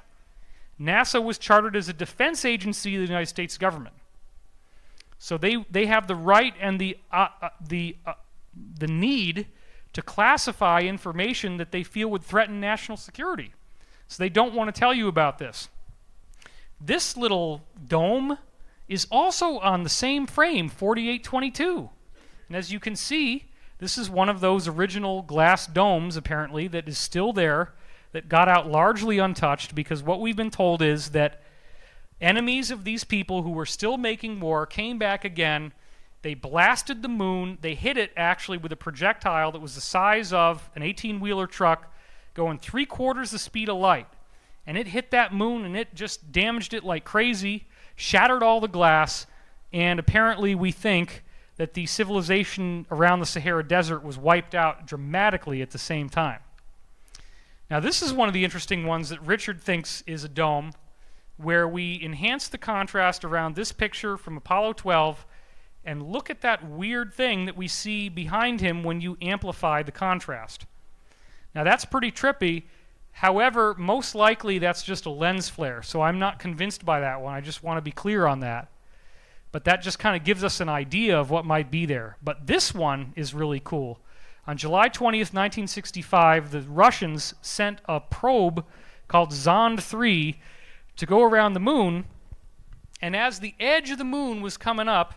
NASA was chartered as a defense agency of the United States government. So they have the right and the need to classify information that they feel would threaten national security. So they don't want to tell you about this. This little dome is also on the same frame, 4822. And as you can see, this is one of those original glass domes, apparently, that is still there, that got out largely untouched, because what we've been told is that enemies of these people who were still making war came back again. They blasted the moon. They hit it, actually, with a projectile that was the size of an 18-wheeler truck going 3/4 the speed of light. And it hit that moon, and it just damaged it like crazy, shattered all the glass, and apparently we think that the civilization around the Sahara Desert was wiped out dramatically at the same time. Now, this is one of the interesting ones that Richard thinks is a dome, where we enhance the contrast around this picture from Apollo 12, and look at that weird thing that we see behind him when you amplify the contrast. Now, that's pretty trippy. However, most likely that's just a lens flare, so I'm not convinced by that one. I just want to be clear on that. But that just kind of gives us an idea of what might be there. But this one is really cool. On July 20th, 1965, the Russians sent a probe called Zond 3 to go around the moon, and as the edge of the moon was coming up,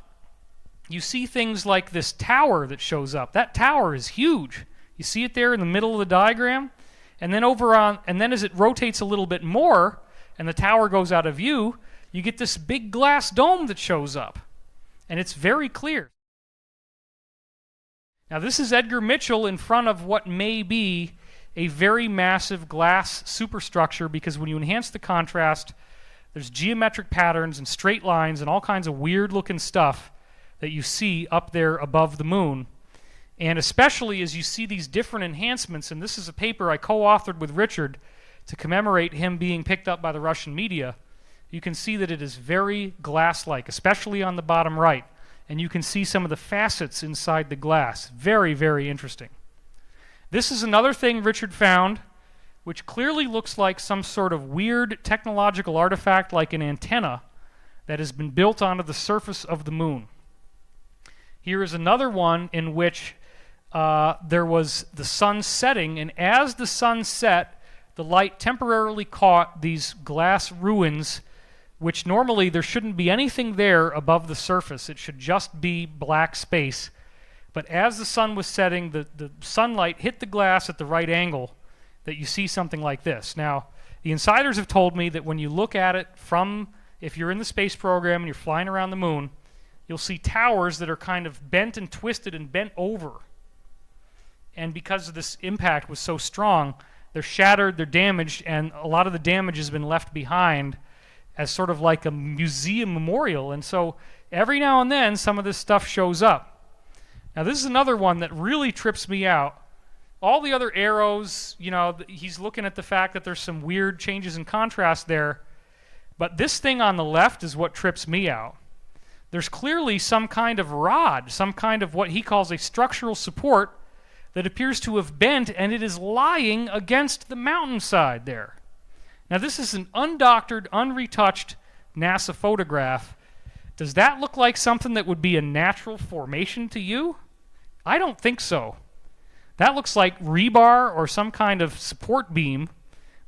you see things like this tower that shows up. That tower is huge. You see it there in the middle of the diagram? And then as it rotates a little bit more, and the tower goes out of view, you get this big glass dome that shows up. And it's very clear. Now, this is Edgar Mitchell in front of what may be a very massive glass superstructure, because when you enhance the contrast, there's geometric patterns and straight lines and all kinds of weird-looking stuff that you see up there above the moon. And especially as you see these different enhancements, and this is a paper I co-authored with Richard to commemorate him being picked up by the Russian media, you can see that it is very glass-like, especially on the bottom right. And you can see some of the facets inside the glass. Very, very interesting. This is another thing Richard found, which clearly looks like some sort of weird technological artifact, like an antenna that has been built onto the surface of the moon. Here is another one in which there was the sun setting, and as the sun set, the light temporarily caught these glass ruins, which normally there shouldn't be anything there above the surface. It should just be black space. But as the sun was setting, the sunlight hit the glass at the right angle that you see something like this. Now, the insiders have told me that when you look at it from, if you're in the space program and you're flying around the moon, you'll see towers that are kind of bent and twisted and bent over. And because this impact was so strong, they're shattered, they're damaged, and a lot of the damage has been left behind as sort of like a museum memorial. And so every now and then, some of this stuff shows up. Now, this is another one that really trips me out. All the other arrows, you know, he's looking at the fact that there's some weird changes in contrast there. But this thing on the left is what trips me out. There's clearly some kind of rod, some kind of what he calls a structural support that appears to have bent, and it is lying against the mountainside there. Now, this is an undoctored, unretouched NASA photograph. Does that look like something that would be a natural formation to you? I don't think so. That looks like rebar or some kind of support beam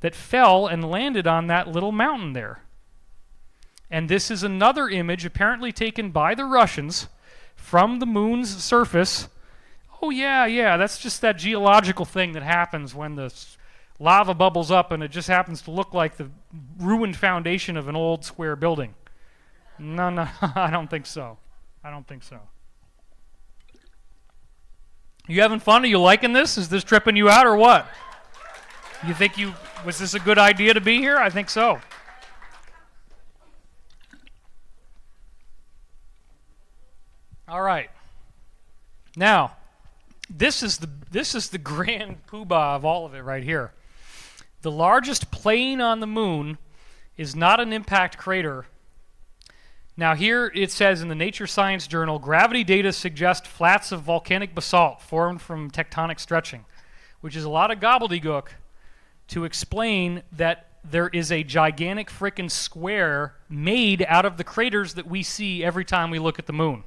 that fell and landed on that little mountain there. And this is another image apparently taken by the Russians from the moon's surface. Oh, yeah, that's just that geological thing that happens when the lava bubbles up and it just happens to look like the ruined foundation of an old square building. No, I don't think so. I don't think so. You having fun? Are you liking this? Is this tripping you out or what? You think was this a good idea to be here? I think so. All right. Now, this is the grand poobah of all of it right here. The largest plane on the moon is not an impact crater. Now here it says in the Nature Science Journal, gravity data suggest flats of volcanic basalt formed from tectonic stretching, which is a lot of gobbledygook to explain that there is a gigantic frickin' square made out of the craters that we see every time we look at the moon.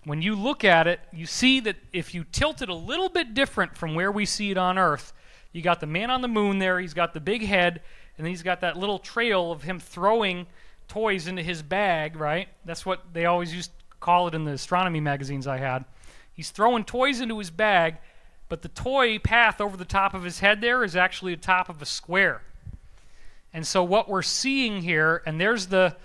When you look at it, you see that if you tilt it a little bit different from where we see it on Earth, you got the man on the moon there, he's got the big head, and then he's got that little trail of him throwing toys into his bag, right? That's what they always used to call it in the astronomy magazines I had. He's throwing toys into his bag, but the toy path over the top of his head there is actually the top of a square. And so what we're seeing here, and there's the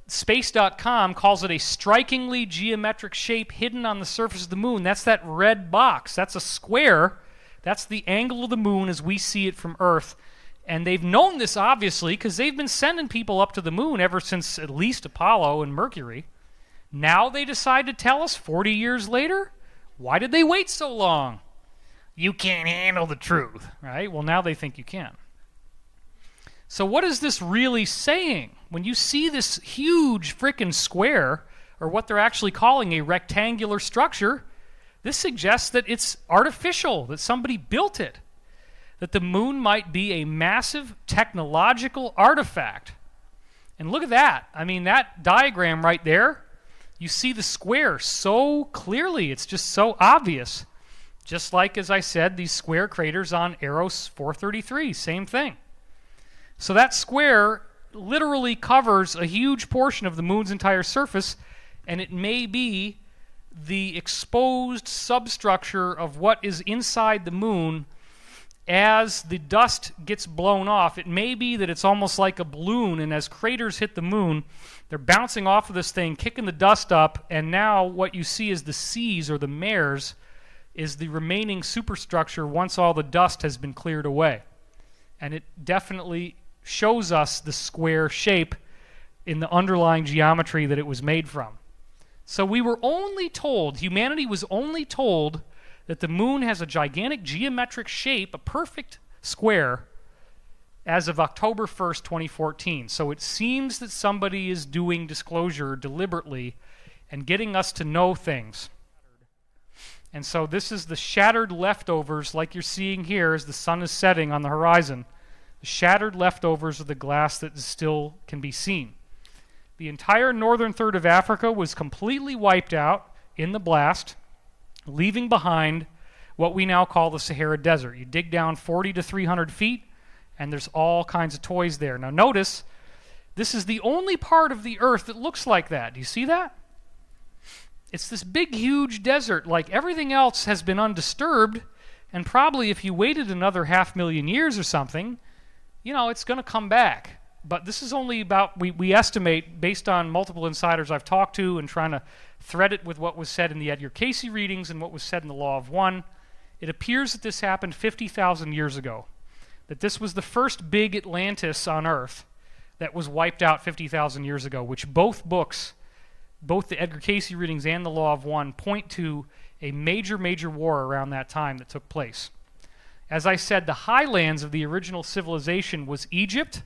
Space.com calls it a strikingly geometric shape hidden on the surface of the moon. That's that red box. That's a square. That's the angle of the moon as we see it from Earth. And they've known this, obviously, because they've been sending people up to the moon ever since at least Apollo and Mercury. Now they decide to tell us 40 years later? Why did they wait so long? You can't handle the truth, right? Well, now they think you can. So what is this really saying? When you see this huge frickin' square, or what they're actually calling a rectangular structure, this suggests that it's artificial, that somebody built it. That the moon might be a massive technological artifact. And look at that. I mean, that diagram right there, you see the square so clearly. It's just so obvious. Just like, as I said, these square craters on Eros 433, same thing. So that square literally covers a huge portion of the moon's entire surface, and it may be the exposed substructure of what is inside the moon. As the dust gets blown off, it may be that it's almost like a balloon, and as craters hit the moon, they're bouncing off of this thing, kicking the dust up, and now what you see is the seas or the mares is the remaining superstructure once all the dust has been cleared away. And it definitely shows us the square shape in the underlying geometry that it was made from. So we were only told, humanity was only told, that the moon has a gigantic geometric shape, a perfect square, as of October 1st, 2014. So it seems that somebody is doing disclosure deliberately and getting us to know things. And so this is the shattered leftovers, like you're seeing here as the sun is setting on the horizon. The shattered leftovers of the glass that still can be seen. The entire northern third of Africa was completely wiped out in the blast. leaving behind what we now call the Sahara Desert. You dig down 40 to 300 feet, and there's all kinds of toys there. Now notice, this is the only part of the earth that looks like that. Do you see that? It's this big, huge desert. Like everything else has been undisturbed, and probably if you waited another 500,000 years or something, it's going to come back. But this is only about, we estimate, based on multiple insiders I've talked to and trying to thread it with what was said in the Edgar Cayce readings and what was said in the Law of One, it appears that this happened 50,000 years ago. That this was the first big Atlantis on Earth that was wiped out 50,000 years ago, which both books, both the Edgar Cayce readings and the Law of One, point to a major, major war around that time that took place. As I said, the highlands of the original civilization was Egypt,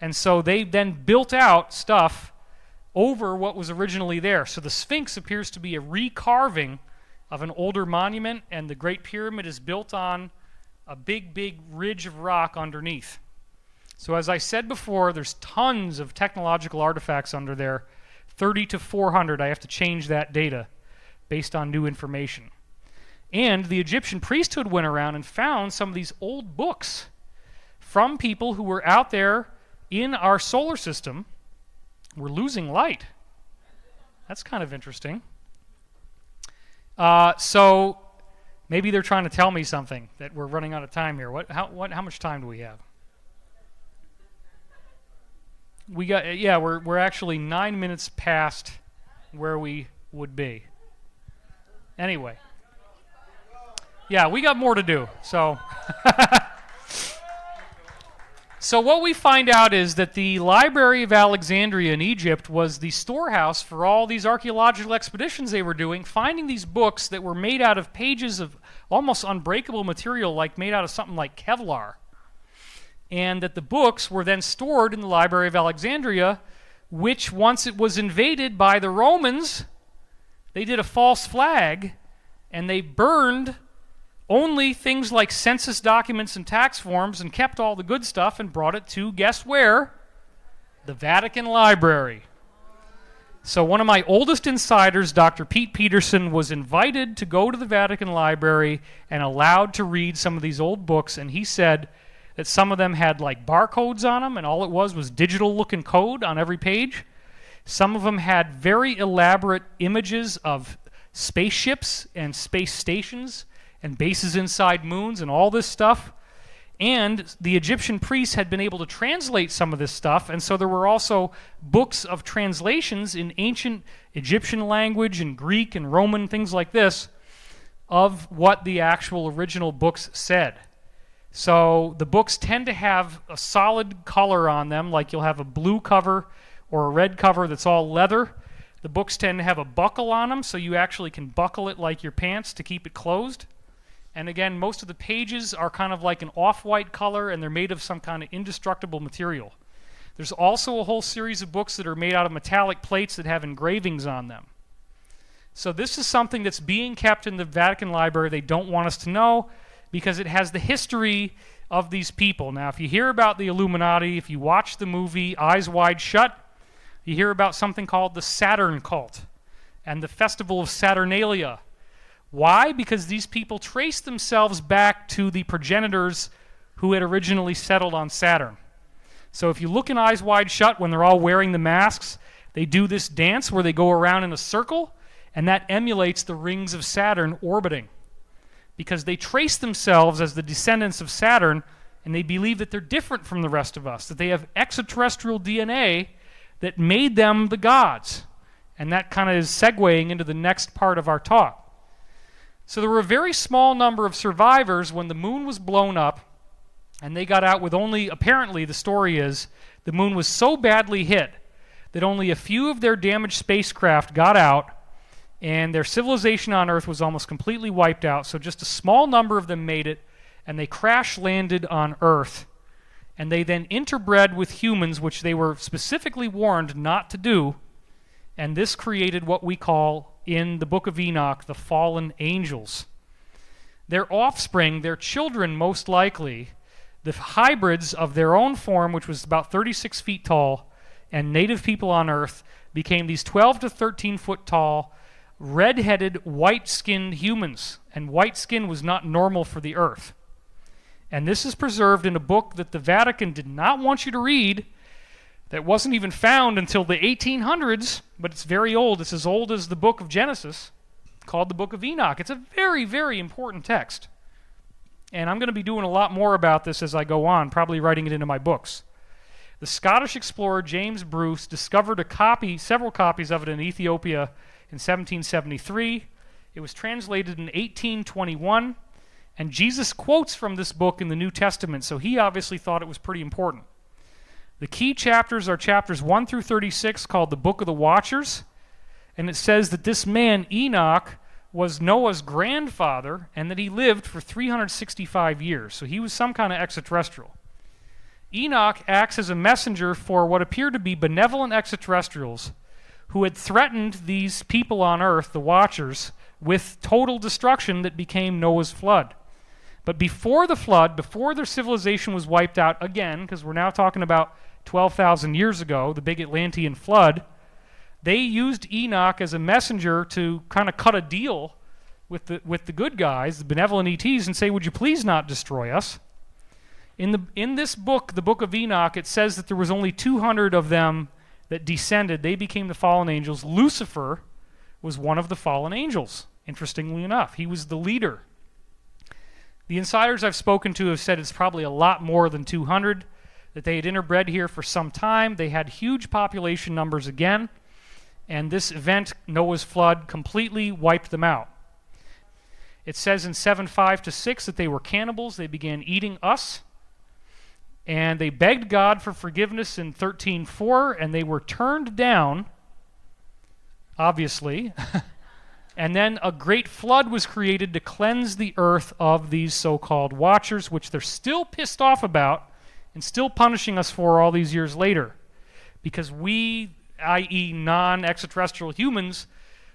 and so they then built out stuff over what was originally there. So the Sphinx appears to be a recarving of an older monument, and the Great Pyramid is built on a big, big ridge of rock underneath. So as I said before, there's tons of technological artifacts under there, 30 to 400. I have to change that data based on new information. And the Egyptian priesthood went around and found some of these old books from people who were out there in our solar system were losing light. That's kind of interesting. So maybe they're trying to tell me something, that we're running out of time here. How much time do we have? We're actually 9 minutes past where we would be. Anyway. Yeah, we got more to do. So So what we find out is that the Library of Alexandria in Egypt was the storehouse for all these archaeological expeditions they were doing, finding these books that were made out of pages of almost unbreakable material, like made out of something like Kevlar. And that the books were then stored in the Library of Alexandria, which once it was invaded by the Romans, they did a false flag, and they burned only things like census documents and tax forms and kept all the good stuff and brought it to, guess where? The Vatican Library. So one of my oldest insiders, Dr. Pete Peterson, was invited to go to the Vatican Library and allowed to read some of these old books, and he said that some of them had like barcodes on them, and all it was digital looking code on every page. Some of them had very elaborate images of spaceships and space stations and bases inside moons and all this stuff. And the Egyptian priests had been able to translate some of this stuff, and so there were also books of translations in ancient Egyptian language and Greek and Roman, things like this, of what the actual original books said. So the books tend to have a solid color on them, like you'll have a blue cover or a red cover that's all leather. The books tend to have a buckle on them, so you actually can buckle it like your pants to keep it closed. And again, most of the pages are kind of like an off-white color, and they're made of some kind of indestructible material. There's also a whole series of books that are made out of metallic plates that have engravings on them. So this is something that's being kept in the Vatican Library. They don't want us to know because it has the history of these people. Now, if you hear about the Illuminati, if you watch the movie Eyes Wide Shut, you hear about something called the Saturn cult and the Festival of Saturnalia. Why? Because these people trace themselves back to the progenitors who had originally settled on Saturn. So if you look in Eyes Wide Shut, when they're all wearing the masks, they do this dance where they go around in a circle, and that emulates the rings of Saturn orbiting. Because they trace themselves as the descendants of Saturn, and they believe that they're different from the rest of us, that they have extraterrestrial DNA that made them the gods. And that kind of is segueing into the next part of our talk. So there were a very small number of survivors when the moon was blown up, and they got out with only, apparently the story is, the moon was so badly hit that only a few of their damaged spacecraft got out, and their civilization on Earth was almost completely wiped out, so just a small number of them made it, and they crash-landed on Earth. And they then interbred with humans, which they were specifically warned not to do, and this created what we call, in the book of Enoch, the fallen angels. Their offspring, their children most likely, the hybrids of their own form, which was about 36 feet tall, and native people on Earth, became these 12 to 13 foot tall, red-headed, white-skinned humans. And white skin was not normal for the earth. And this is preserved in a book that the Vatican did not want you to read, that wasn't even found until the 1800s, but it's very old. It's as old as the book of Genesis, called the Book of Enoch. It's a very, very important text. And I'm going to be doing a lot more about this as I go on, probably writing it into my books. The Scottish explorer James Bruce discovered several copies of it in Ethiopia in 1773. It was translated in 1821, and Jesus quotes from this book in the New Testament, so he obviously thought it was pretty important. The key chapters are chapters 1 through 36, called the Book of the Watchers, and it says that this man, Enoch, was Noah's grandfather, and that he lived for 365 years, so he was some kind of extraterrestrial. Enoch acts as a messenger for what appear to be benevolent extraterrestrials who had threatened these people on Earth, the Watchers, with total destruction that became Noah's flood. But before the flood, before their civilization was wiped out again, because we're now talking about 12,000 years ago, the big Atlantean flood, they used Enoch as a messenger to kind of cut a deal with the good guys, the benevolent ETs, and say, would you please not destroy us? In this book, the Book of Enoch, it says that there was only 200 of them that descended. They became the fallen angels. Lucifer was one of the fallen angels, interestingly enough. He was the leader. The insiders I've spoken to have said it's probably a lot more than 200, that they had interbred here for some time. They had huge population numbers again, and this event, Noah's flood, completely wiped them out. It says in 7:5-6 that they were cannibals. They began eating us, and they begged God for forgiveness in 13:4, and they were turned down, obviously. And then a great flood was created to cleanse the earth of these so-called Watchers, which they're still pissed off about and still punishing us for all these years later. Because we, i.e. non-extraterrestrial humans,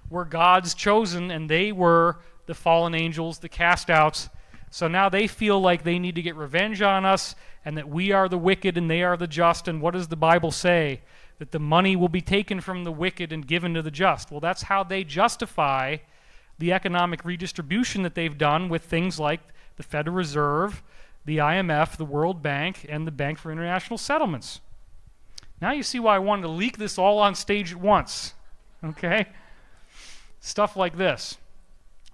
were God's chosen, and they were the fallen angels, the cast-outs. So now they feel like they need to get revenge on us, and that we are the wicked and they are the just. And what does the Bible say? That the money will be taken from the wicked and given to the just. Well, that's how they justify the economic redistribution that they've done with things like the Federal Reserve, the IMF, the World Bank, and the Bank for International Settlements. Now you see why I wanted to leak this all on stage at once. Okay? Stuff like this.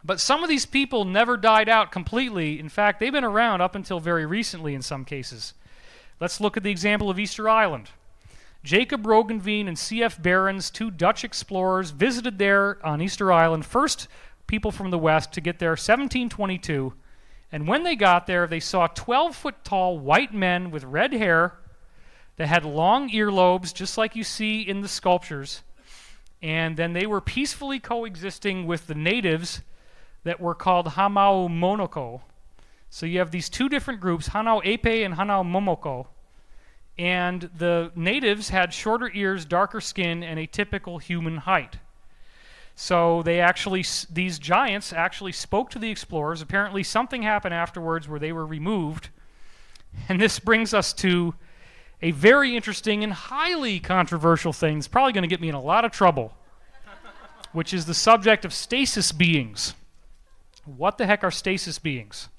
But some of these people never died out completely. In fact, they've been around up until very recently in some cases. Let's look at the example of Easter Island. Jacob Roggeveen and C.F. Behrens, two Dutch explorers, visited there on Easter Island, first people from the West to get there, 1722. And when they got there, they saw 12-foot-tall white men with red hair that had long earlobes, just like you see in the sculptures. And then they were peacefully coexisting with the natives that were called Hanau Monoko. So you have these two different groups, Hanau Epe and Hanau Momoko. And the natives had shorter ears, darker skin, and a typical human height. So these giants actually spoke to the explorers. Apparently something happened afterwards where they were removed. And this brings us to a very interesting and highly controversial thing. It's probably going to get me in a lot of trouble, which is the subject of stasis beings. What the heck are stasis beings?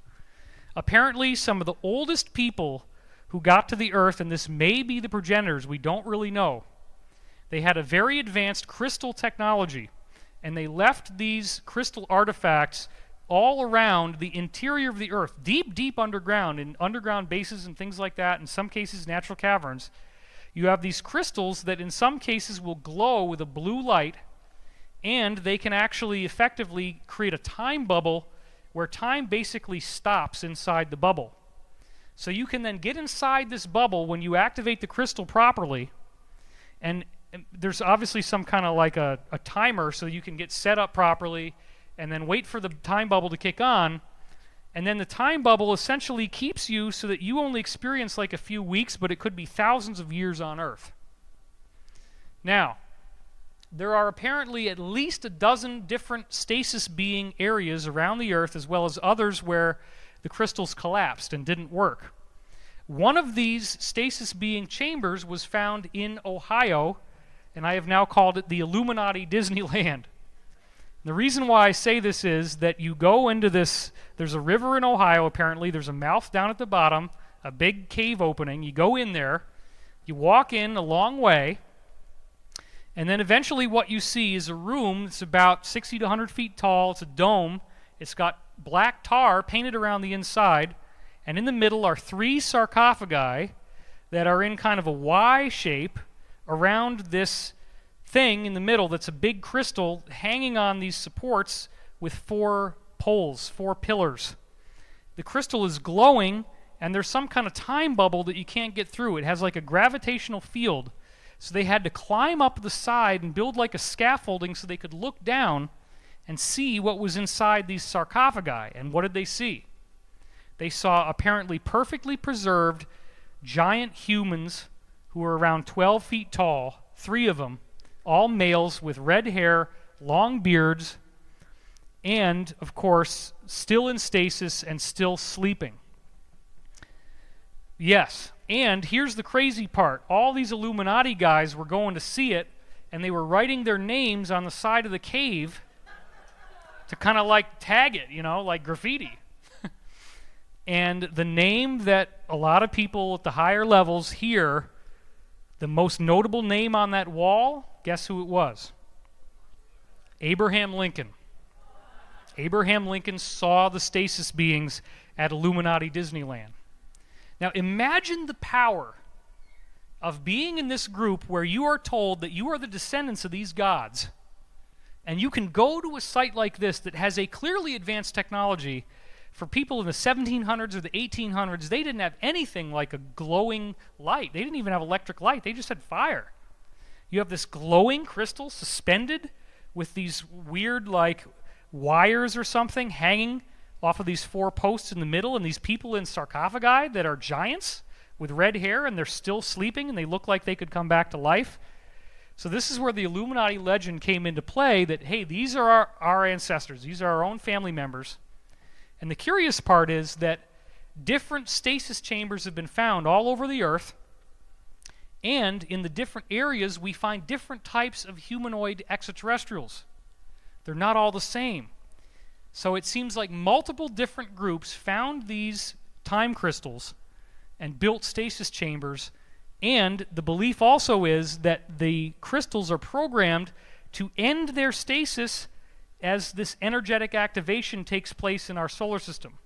Apparently some of the oldest people who got to the earth, and this may be the progenitors, we don't really know. They had a very advanced crystal technology, and they left these crystal artifacts all around the interior of the earth, deep, deep underground, in underground bases and things like that, in some cases natural caverns. You have these crystals that in some cases will glow with a blue light, and they can actually effectively create a time bubble where time basically stops inside the bubble. So you can then get inside this bubble when you activate the crystal properly, and there's obviously some kind of like a timer so you can get set up properly and then wait for the time bubble to kick on, and then the time bubble essentially keeps you so that you only experience like a few weeks, but it could be thousands of years on Earth. Now, there are apparently at least a dozen different stasis being areas around the Earth, as well as others where the crystals collapsed and didn't work. One of these stasis being chambers was found in Ohio, and I have now called it the Illuminati Disneyland. The reason why I say this is that you go into this, there's a river in Ohio apparently, there's a mouth down at the bottom, a big cave opening, you go in there, you walk in a long way, and then eventually what you see is a room that's about 60 to 100 feet tall, it's a dome, it's got black tar painted around the inside, and in the middle are 3 sarcophagi that are in kind of a Y shape around this thing in the middle that's a big crystal hanging on these supports with 4 poles, 4 pillars. The crystal is glowing, and there's some kind of time bubble that you can't get through. It has like a gravitational field. So they had to climb up the side and build like a scaffolding so they could look down and see what was inside these sarcophagi. And what did they see? They saw apparently perfectly preserved giant humans who were around 12 feet tall, 3 of them, all males with red hair, long beards, and, of course, still in stasis and still sleeping. Yes, and here's the crazy part. All these Illuminati guys were going to see it, and they were writing their names on the side of the cave to kind of like tag it, you know, like graffiti. And the name that a lot of people at the higher levels hear, the most notable name on that wall, guess who it was? Abraham Lincoln. Abraham Lincoln saw the stasis beings at Illuminati Disneyland. Now imagine the power of being in this group where you are told that you are the descendants of these gods, and you can go to a site like this that has a clearly advanced technology. For people in the 1700s or the 1800s, they didn't have anything like a glowing light. They didn't even have electric light. They just had fire. You have this glowing crystal suspended with these weird like wires or something hanging off of these 4 posts in the middle, and these people in sarcophagi that are giants with red hair, and they're still sleeping, and they look like they could come back to life. So this is where the Illuminati legend came into play, that, hey, these are our ancestors. These are our own family members. And the curious part is that different stasis chambers have been found all over the earth, and in the different areas we find different types of humanoid extraterrestrials. They're not all the same. So it seems like multiple different groups found these time crystals and built stasis chambers, and the belief also is that the crystals are programmed to end their stasis as this energetic activation takes place in our solar system.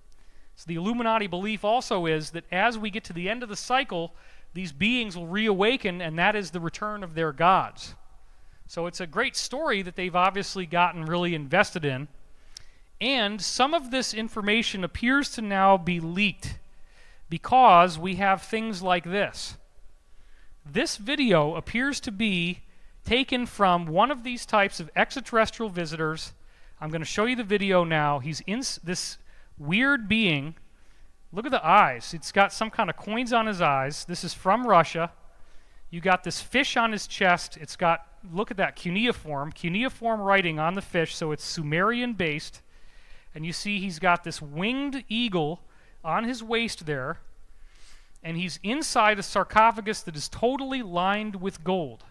So the Illuminati belief also is that as we get to the end of the cycle, these beings will reawaken, and that is the return of their gods. So it's a great story that they've obviously gotten really invested in. And some of this information appears to now be leaked because we have things like this. This video appears to be taken from one of these types of extraterrestrial visitors. I'm going to show you the video now. He's in this weird being. Look at the eyes. It's got some kind of coins on his eyes. This is from Russia. You got this fish on his chest. It's got, look at that, cuneiform writing on the fish, so it's Sumerian based. And you see he's got this winged eagle on his waist there, and he's inside a sarcophagus that is totally lined with gold.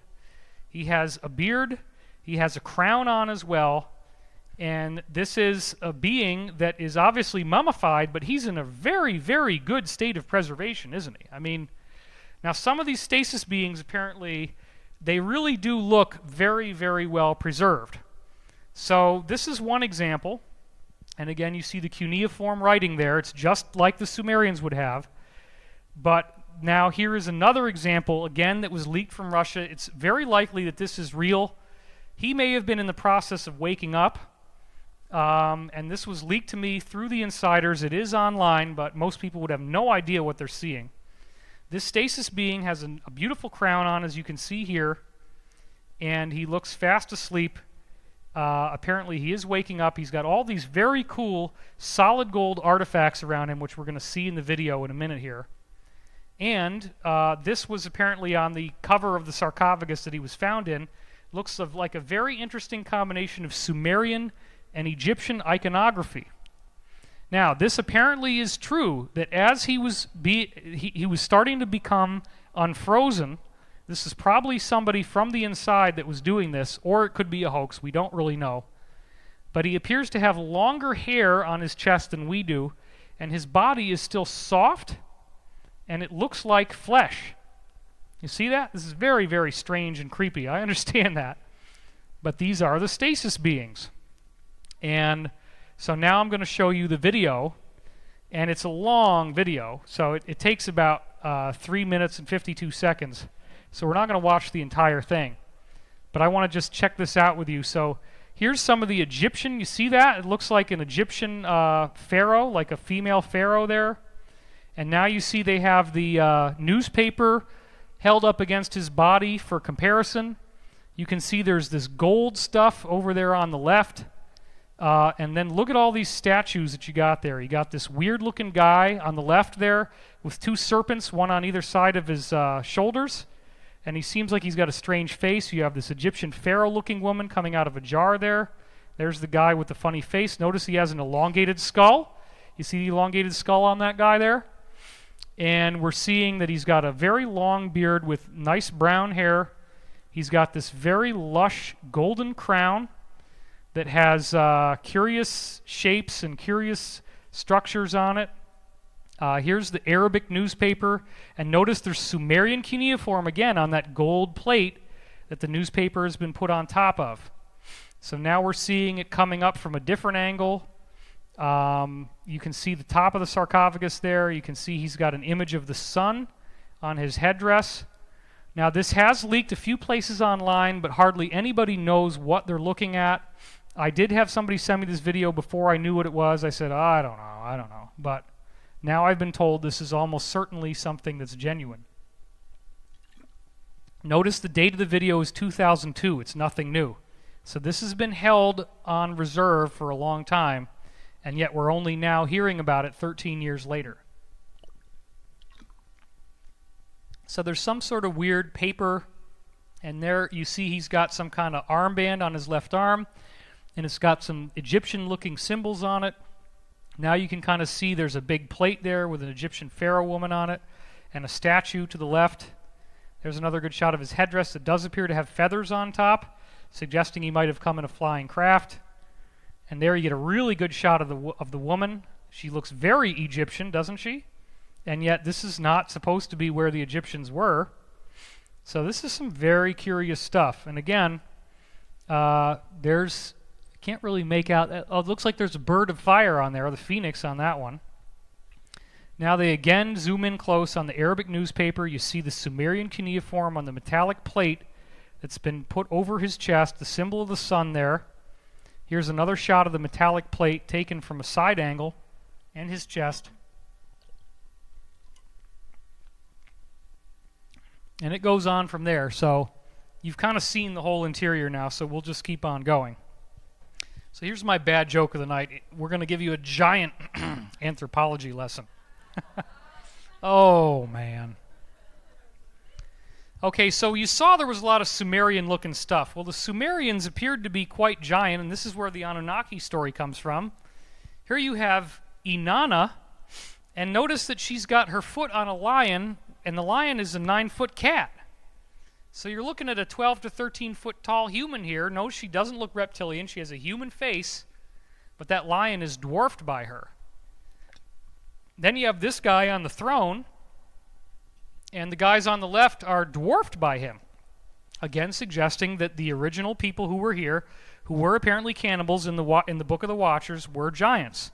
He has a beard, he has a crown on as well, and this is a being that is obviously mummified, but he's in a very, very good state of preservation, isn't he? I mean, now some of these stasis beings apparently, they really do look very, very well preserved. So this is one example, and again you see the cuneiform writing there. It's just like the Sumerians would have. But now here is another example, again, that was leaked from Russia. It's very likely that this is real. He may have been in the process of waking up, and this was leaked to me through the insiders. It is online, but most people would have no idea what they're seeing. This stasis being has a beautiful crown on, as you can see here, and he looks fast asleep. Apparently he is waking up. He's got all these very cool solid gold artifacts around him, which we're going to see in the video in a minute here. And this was apparently on the cover of the sarcophagus that he was found in. Looks like a very interesting combination of Sumerian and Egyptian iconography. Now, this apparently is true, that as he was starting to become unfrozen. This is probably somebody from the inside that was doing this, or it could be a hoax. We don't really know. but he appears to have longer hair on his chest than we do, and his body is still soft, and it looks like flesh. You see that? This is very, very strange and creepy. I understand that. But these are the stasis beings. And so now I'm going to show you the video, and it's a long video, so it takes about 3 minutes and 52 seconds. So we're not going to watch the entire thing. But I want to just check this out with you. So here's some of the Egyptian. You see that? It looks like an Egyptian pharaoh, like a female pharaoh there. And now you see they have the newspaper held up against his body for comparison. You can see there's this gold stuff over there on the left. And then look at all these statues that you got there. You got this weird-looking guy on the left there with two serpents, one on either side of his shoulders. And he seems like he's got a strange face. You have this Egyptian pharaoh-looking woman coming out of a jar there. There's the guy with the funny face. Notice he has an elongated skull. You see the elongated skull on that guy there? And we're seeing that he's got a very long beard with nice brown hair. He's got this very lush golden crown that has curious shapes and curious structures on it. Here's the Arabic newspaper, and notice there's Sumerian cuneiform again on that gold plate that the newspaper has been put on top of. So now we're seeing it coming up from a different angle. You can see the top of the sarcophagus there. You can see he's got an image of the sun on his headdress. Now this has leaked a few places online, but hardly anybody knows what they're looking at. I did have somebody send me this video before I knew what it was. I said, I don't know. But now I've been told this is almost certainly something that's genuine. Notice the date of the video is 2002. It's nothing new. So this has been held on reserve for a long time, and yet we're only now hearing about it 13 years later. So there's some sort of weird paper, and there you see he's got some kind of armband on his left arm, and it's got some Egyptian-looking symbols on it. Now you can kind of see there's a big plate there with an Egyptian pharaoh woman on it, and a statue to the left. There's another good shot of his headdress that does appear to have feathers on top, suggesting he might have come in a flying craft. And there you get a really good shot of the woman. She looks very Egyptian, doesn't she? And yet this is not supposed to be where the Egyptians were. So this is some very curious stuff. And again, can't really make out. Oh, it looks like there's a bird of fire on there, the phoenix on that one. Now they again zoom in close on the Arabic newspaper. You see the Sumerian cuneiform on the metallic plate that's been put over his chest, the symbol of the sun there. Here's another shot of the metallic plate taken from a side angle and his chest. And it goes on from there. So you've kind of seen the whole interior now, so we'll just keep on going. So here's my bad joke of the night. We're going to give you a giant anthropology lesson. Oh, man. Okay, so you saw there was a lot of Sumerian-looking stuff. Well, the Sumerians appeared to be quite giant, and this is where the Anunnaki story comes from. Here you have Inanna, and notice that she's got her foot on a lion, and the lion is a 9-foot cat. So you're looking at a 12 to 13-foot tall human here. No, she doesn't look reptilian. She has a human face, but that lion is dwarfed by her. Then you have this guy on the throne, and the guys on the left are dwarfed by him. Again, suggesting that the original people who were here, who were apparently cannibals in the Book of the Watchers, were giants.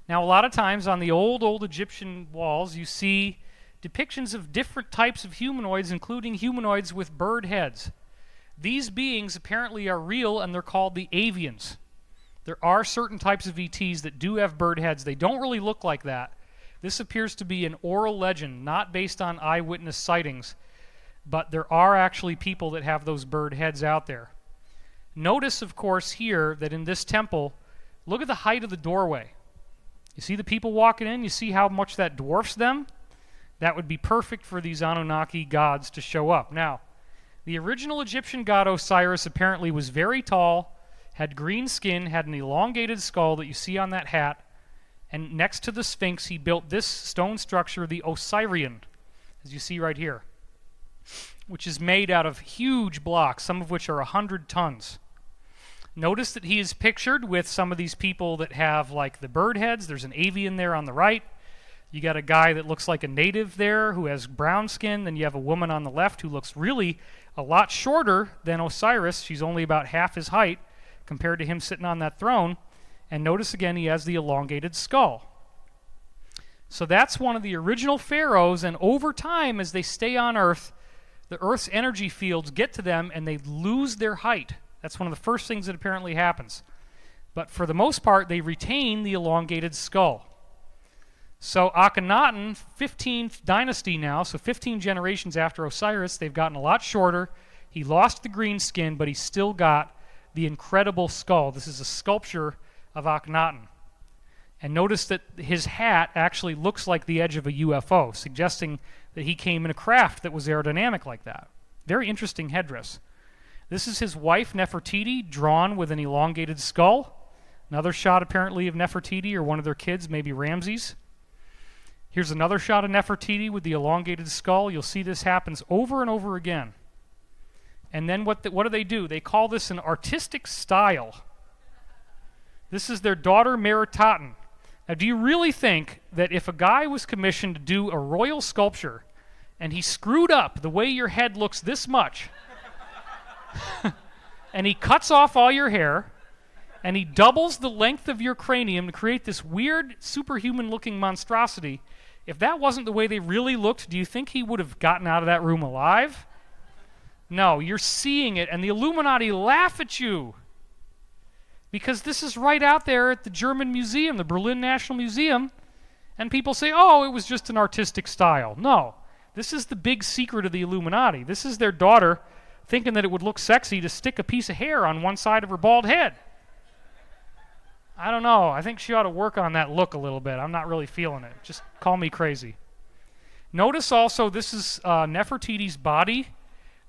Now, a lot of times on the old Egyptian walls, you see depictions of different types of humanoids, including humanoids with bird heads. These beings apparently are real, and they're called the avians. There are certain types of ETs that do have bird heads. They don't really look like that. This appears to be an oral legend, not based on eyewitness sightings, but there are actually people that have those bird heads out there. Notice, of course, here that in this temple, look at the height of the doorway. You see the people walking in? You see how much that dwarfs them? That would be perfect for these Anunnaki gods to show up. Now, the original Egyptian god Osiris apparently was very tall, had green skin, had an elongated skull that you see on that hat, and next to the Sphinx he built this stone structure, the Osirian, as you see right here, which is made out of huge blocks, some of which are 100 tons. Notice that he is pictured with some of these people that have like the bird heads. There's an avian there on the right. You got a guy that looks like a native there who has brown skin. Then you have a woman on the left who looks really a lot shorter than Osiris. She's only about half his height compared to him sitting on that throne. And notice again he has the elongated skull. So that's one of the original pharaohs, and over time as they stay on Earth, the Earth's energy fields get to them and they lose their height. That's one of the first things that apparently happens. But for the most part, they retain the elongated skull. So Akhenaten, 15th dynasty now, so 15 generations after Osiris, they've gotten a lot shorter. He lost the green skin, but he's still got the incredible skull. This is a sculpture of Akhenaten. And notice that his hat actually looks like the edge of a UFO, suggesting that he came in a craft that was aerodynamic like that. Very interesting headdress. This is his wife, Nefertiti, drawn with an elongated skull. Another shot, apparently, of Nefertiti or one of their kids, maybe Ramses. Here's another shot of Nefertiti with the elongated skull. You'll see this happens over and over again. And then what do? They call this an artistic style. This is their daughter, Meritaten. Now, do you really think that if a guy was commissioned to do a royal sculpture and he screwed up the way your head looks this much, and he cuts off all your hair, and he doubles the length of your cranium to create this weird, superhuman-looking monstrosity, if that wasn't the way they really looked, do you think he would have gotten out of that room alive? No, you're seeing it, and the Illuminati laugh at you. Because this is right out there at the German museum, the Berlin National Museum, and people say, oh, it was just an artistic style. No, this is the big secret of the Illuminati. This is their daughter thinking that it would look sexy to stick a piece of hair on one side of her bald head. I don't know. I think she ought to work on that look a little bit. I'm not really feeling it. Just call me crazy. Notice also this is Nefertiti's body,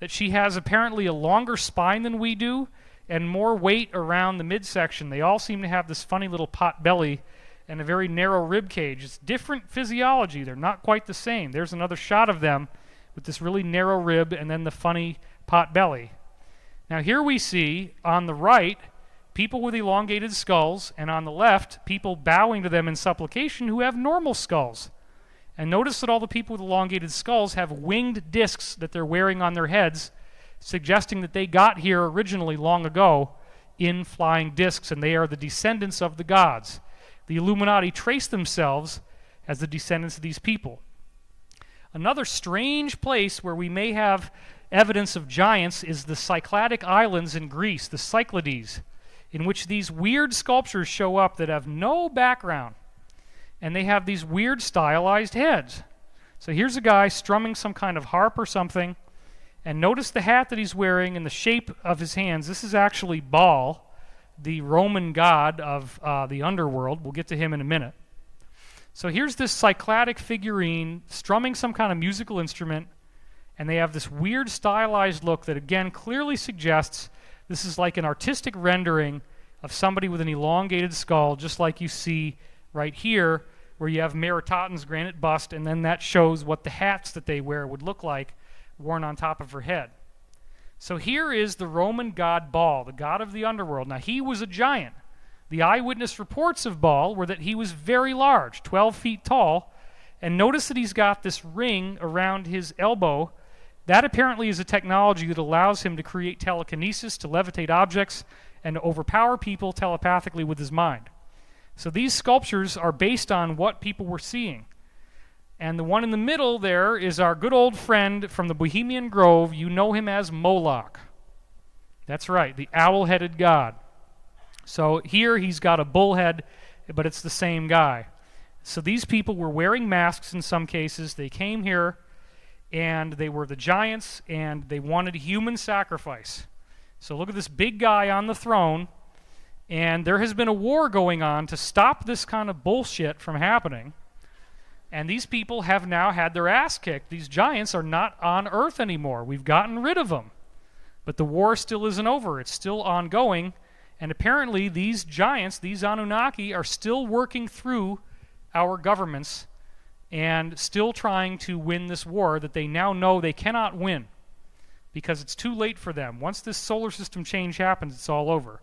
that she has apparently a longer spine than we do and more weight around the midsection. They all seem to have this funny little pot belly and a very narrow rib cage. It's different physiology. They're not quite the same. There's another shot of them with this really narrow rib and then the funny pot belly. Now here we see on the right people with elongated skulls, and on the left people bowing to them in supplication who have normal skulls. And notice that all the people with elongated skulls have winged discs that they're wearing on their heads, suggesting that they got here originally long ago in flying discs, and they are the descendants of the gods. The Illuminati trace themselves as the descendants of these people. Another strange place where we may have evidence of giants is the Cycladic Islands in Greece, the Cyclades, in which these weird sculptures show up that have no background, and they have these weird stylized heads. So here's a guy strumming some kind of harp or something, and notice the hat that he's wearing and the shape of his hands. This is actually Baal, the Roman god of the underworld. We'll get to him in a minute. So here's this Cycladic figurine strumming some kind of musical instrument, and they have this weird stylized look that again clearly suggests this is like an artistic rendering of somebody with an elongated skull, just like you see right here, where you have Meritaten's granite bust, and then that shows what the hats that they wear would look like worn on top of her head. So here is the Roman god Baal, the god of the underworld. Now he was a giant. The eyewitness reports of Baal were that he was very large, 12 feet tall, and notice that he's got this ring around his elbow. That apparently is a technology that allows him to create telekinesis, to levitate objects, and to overpower people telepathically with his mind. So these sculptures are based on what people were seeing. And the one in the middle there is our good old friend from the Bohemian Grove. You know him as Moloch. That's right, the owl-headed god. So here he's got a bull head, but it's the same guy. So these people were wearing masks in some cases. They came here, and they were the giants, and they wanted human sacrifice. So look at this big guy on the throne, and there has been a war going on to stop this kind of bullshit from happening. And these people have now had their ass kicked. These giants are not on Earth anymore. We've gotten rid of them. But the war still isn't over. It's still ongoing. And apparently these giants, these Anunnaki, are still working through our governments and still trying to win this war that they now know they cannot win because it's too late for them. Once this solar system change happens, it's all over.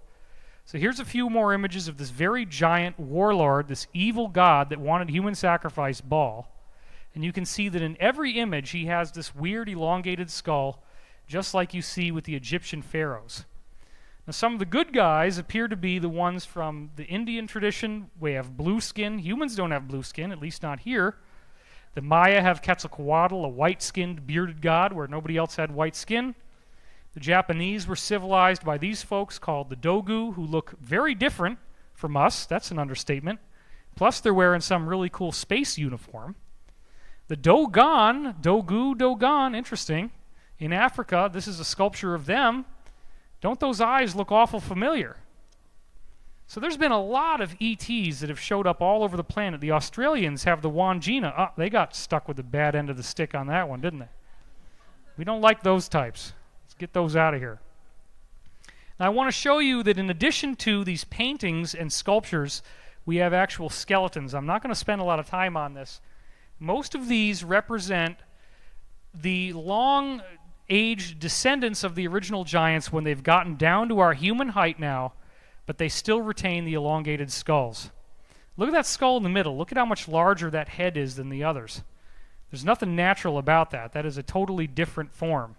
So here's a few more images of this very giant warlord, this evil god that wanted human sacrifice, Baal. And you can see that in every image he has this weird elongated skull, just like you see with the Egyptian pharaohs. Now some of the good guys appear to be the ones from the Indian tradition. We have blue skin. Humans don't have blue skin, at least not here. The Maya have Quetzalcoatl, a white-skinned, bearded god where nobody else had white skin. The Japanese were civilized by these folks called the Dogu, who look very different from us. That's an understatement. Plus, they're wearing some really cool space uniform. The Dogon, interesting. In Africa, this is a sculpture of them. Don't those eyes look awful familiar? So there's been a lot of ETs that have showed up all over the planet. The Australians have the Wandjina. Oh, they got stuck with the bad end of the stick on that one, didn't they? We don't like those types. Let's get those out of here. Now I want to show you that in addition to these paintings and sculptures, we have actual skeletons. I'm not going to spend a lot of time on this. Most of these represent the long-aged descendants of the original giants when they've gotten down to our human height now, but they still retain the elongated skulls. Look at that skull in the middle. Look at how much larger that head is than the others. There's nothing natural about that. That is a totally different form.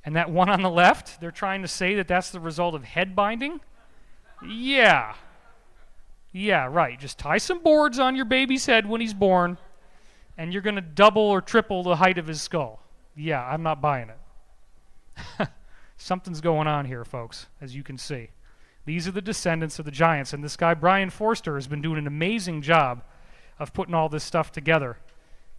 And that one on the left, they're trying to say that that's the result of head binding? Yeah. Yeah, right. Just tie some boards on your baby's head when he's born, and you're going to double or triple the height of his skull. Yeah, I'm not buying it. Something's going on here, folks, as you can see. These are the descendants of the giants, and this guy, Brian Forster, has been doing an amazing job of putting all this stuff together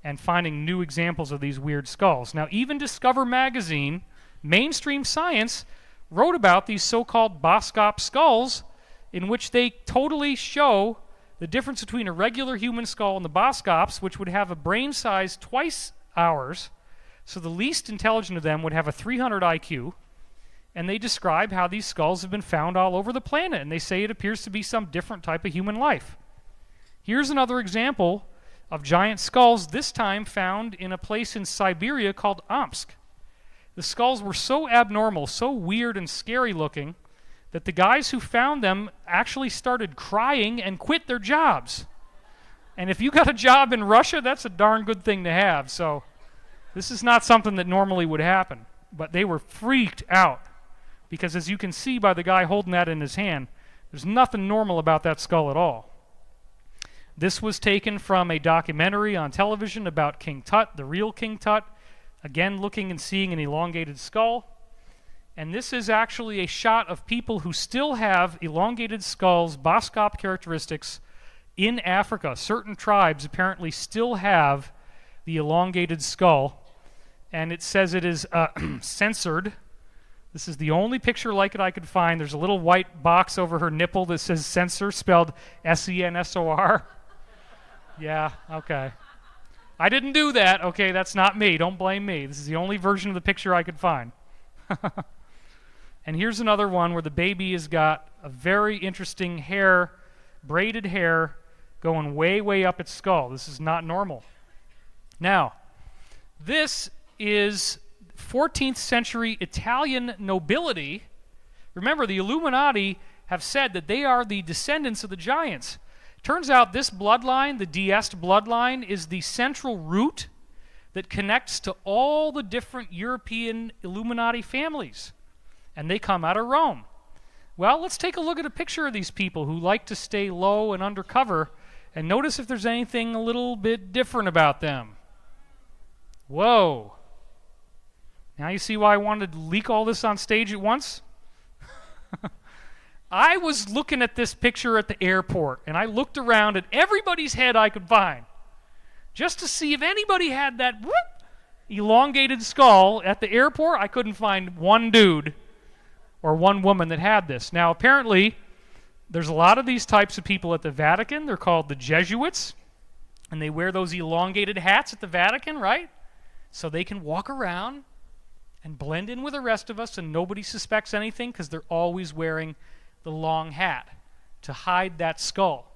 and finding new examples of these weird skulls. Now, even Discover magazine, Mainstream Science, wrote about these so-called Boskop skulls, in which they totally show the difference between a regular human skull and the Boskops, which would have a brain size twice ours, so the least intelligent of them would have a 300 IQ, and they describe how these skulls have been found all over the planet, and they say it appears to be some different type of human life. Here's another example of giant skulls, this time found in a place in Siberia called Omsk. The skulls were so abnormal, so weird and scary looking, that the guys who found them actually started crying and quit their jobs. And if you got a job in Russia, that's a darn good thing to have. So this is not something that normally would happen. But they were freaked out, because as you can see by the guy holding that in his hand, there's nothing normal about that skull at all. This was taken from a documentary on television about King Tut, the real King Tut, again looking and seeing an elongated skull. And this is actually a shot of people who still have elongated skulls, Boskop characteristics, in Africa. Certain tribes apparently still have the elongated skull, and it says it is censored. This is the only picture like it I could find. There's a little white box over her nipple that says censor, spelled S-E-N-S-O-R. Yeah, okay. I didn't do that. Okay, that's not me. Don't blame me. This is the only version of the picture I could find. And here's another one where the baby has got a very interesting hair, braided hair, going way, way up its skull. This is not normal. Now, this is 14th century Italian nobility. Remember, the Illuminati have said that they are the descendants of the giants. Turns out this bloodline, the D'Este bloodline, is the central root that connects to all the different European Illuminati families. And they come out of Rome. Well, let's take a look at a picture of these people who like to stay low and undercover, and notice if there's anything a little bit different about them. Whoa. Now you see why I wanted to leak all this on stage at once? I was looking at this picture at the airport, and I looked around at everybody's head I could find, just to see if anybody had that elongated skull at the airport. I couldn't find one dude or one woman that had this. Now, apparently, there's a lot of these types of people at the Vatican. They're called the Jesuits, and they wear those elongated hats at the Vatican, right? So they can walk around and blend in with the rest of us, and nobody suspects anything because they're always wearing the long hat to hide that skull.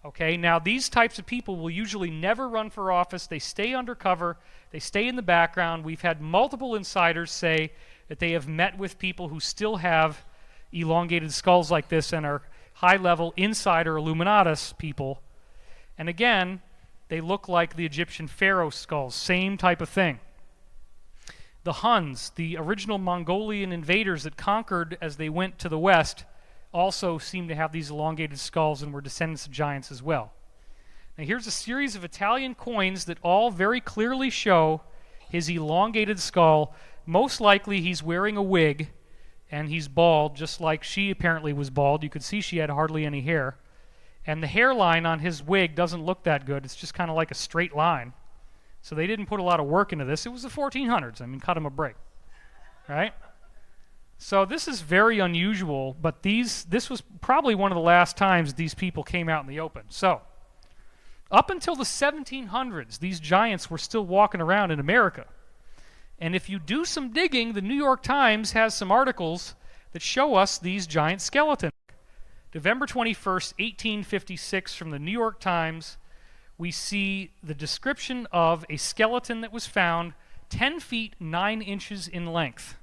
Okay, now these types of people will usually never run for office. They stay undercover. They stay in the background. We've had multiple insiders say that they have met with people who still have elongated skulls like this and are high-level insider Illuminatus people. And again, they look like the Egyptian pharaoh skulls, same type of thing. The Huns, the original Mongolian invaders that conquered as they went to the west, also seem to have these elongated skulls and were descendants of giants as well. Now here's a series of Italian coins that all very clearly show his elongated skull. Most likely he's wearing a wig and he's bald, just like she apparently was bald. You could see she had hardly any hair. And the hairline on his wig doesn't look that good. It's just kind of like a straight line. So they didn't put a lot of work into this. It was the 1400s. I mean, cut him a break. Right? So this is very unusual, but this was probably one of the last times these people came out in the open. So up until the 1700s, these giants were still walking around in America. And if you do some digging, the New York Times has some articles that show us these giant skeletons. November 21st, 1856, from the New York Times, we see the description of a skeleton that was found 10 feet 9 inches in length.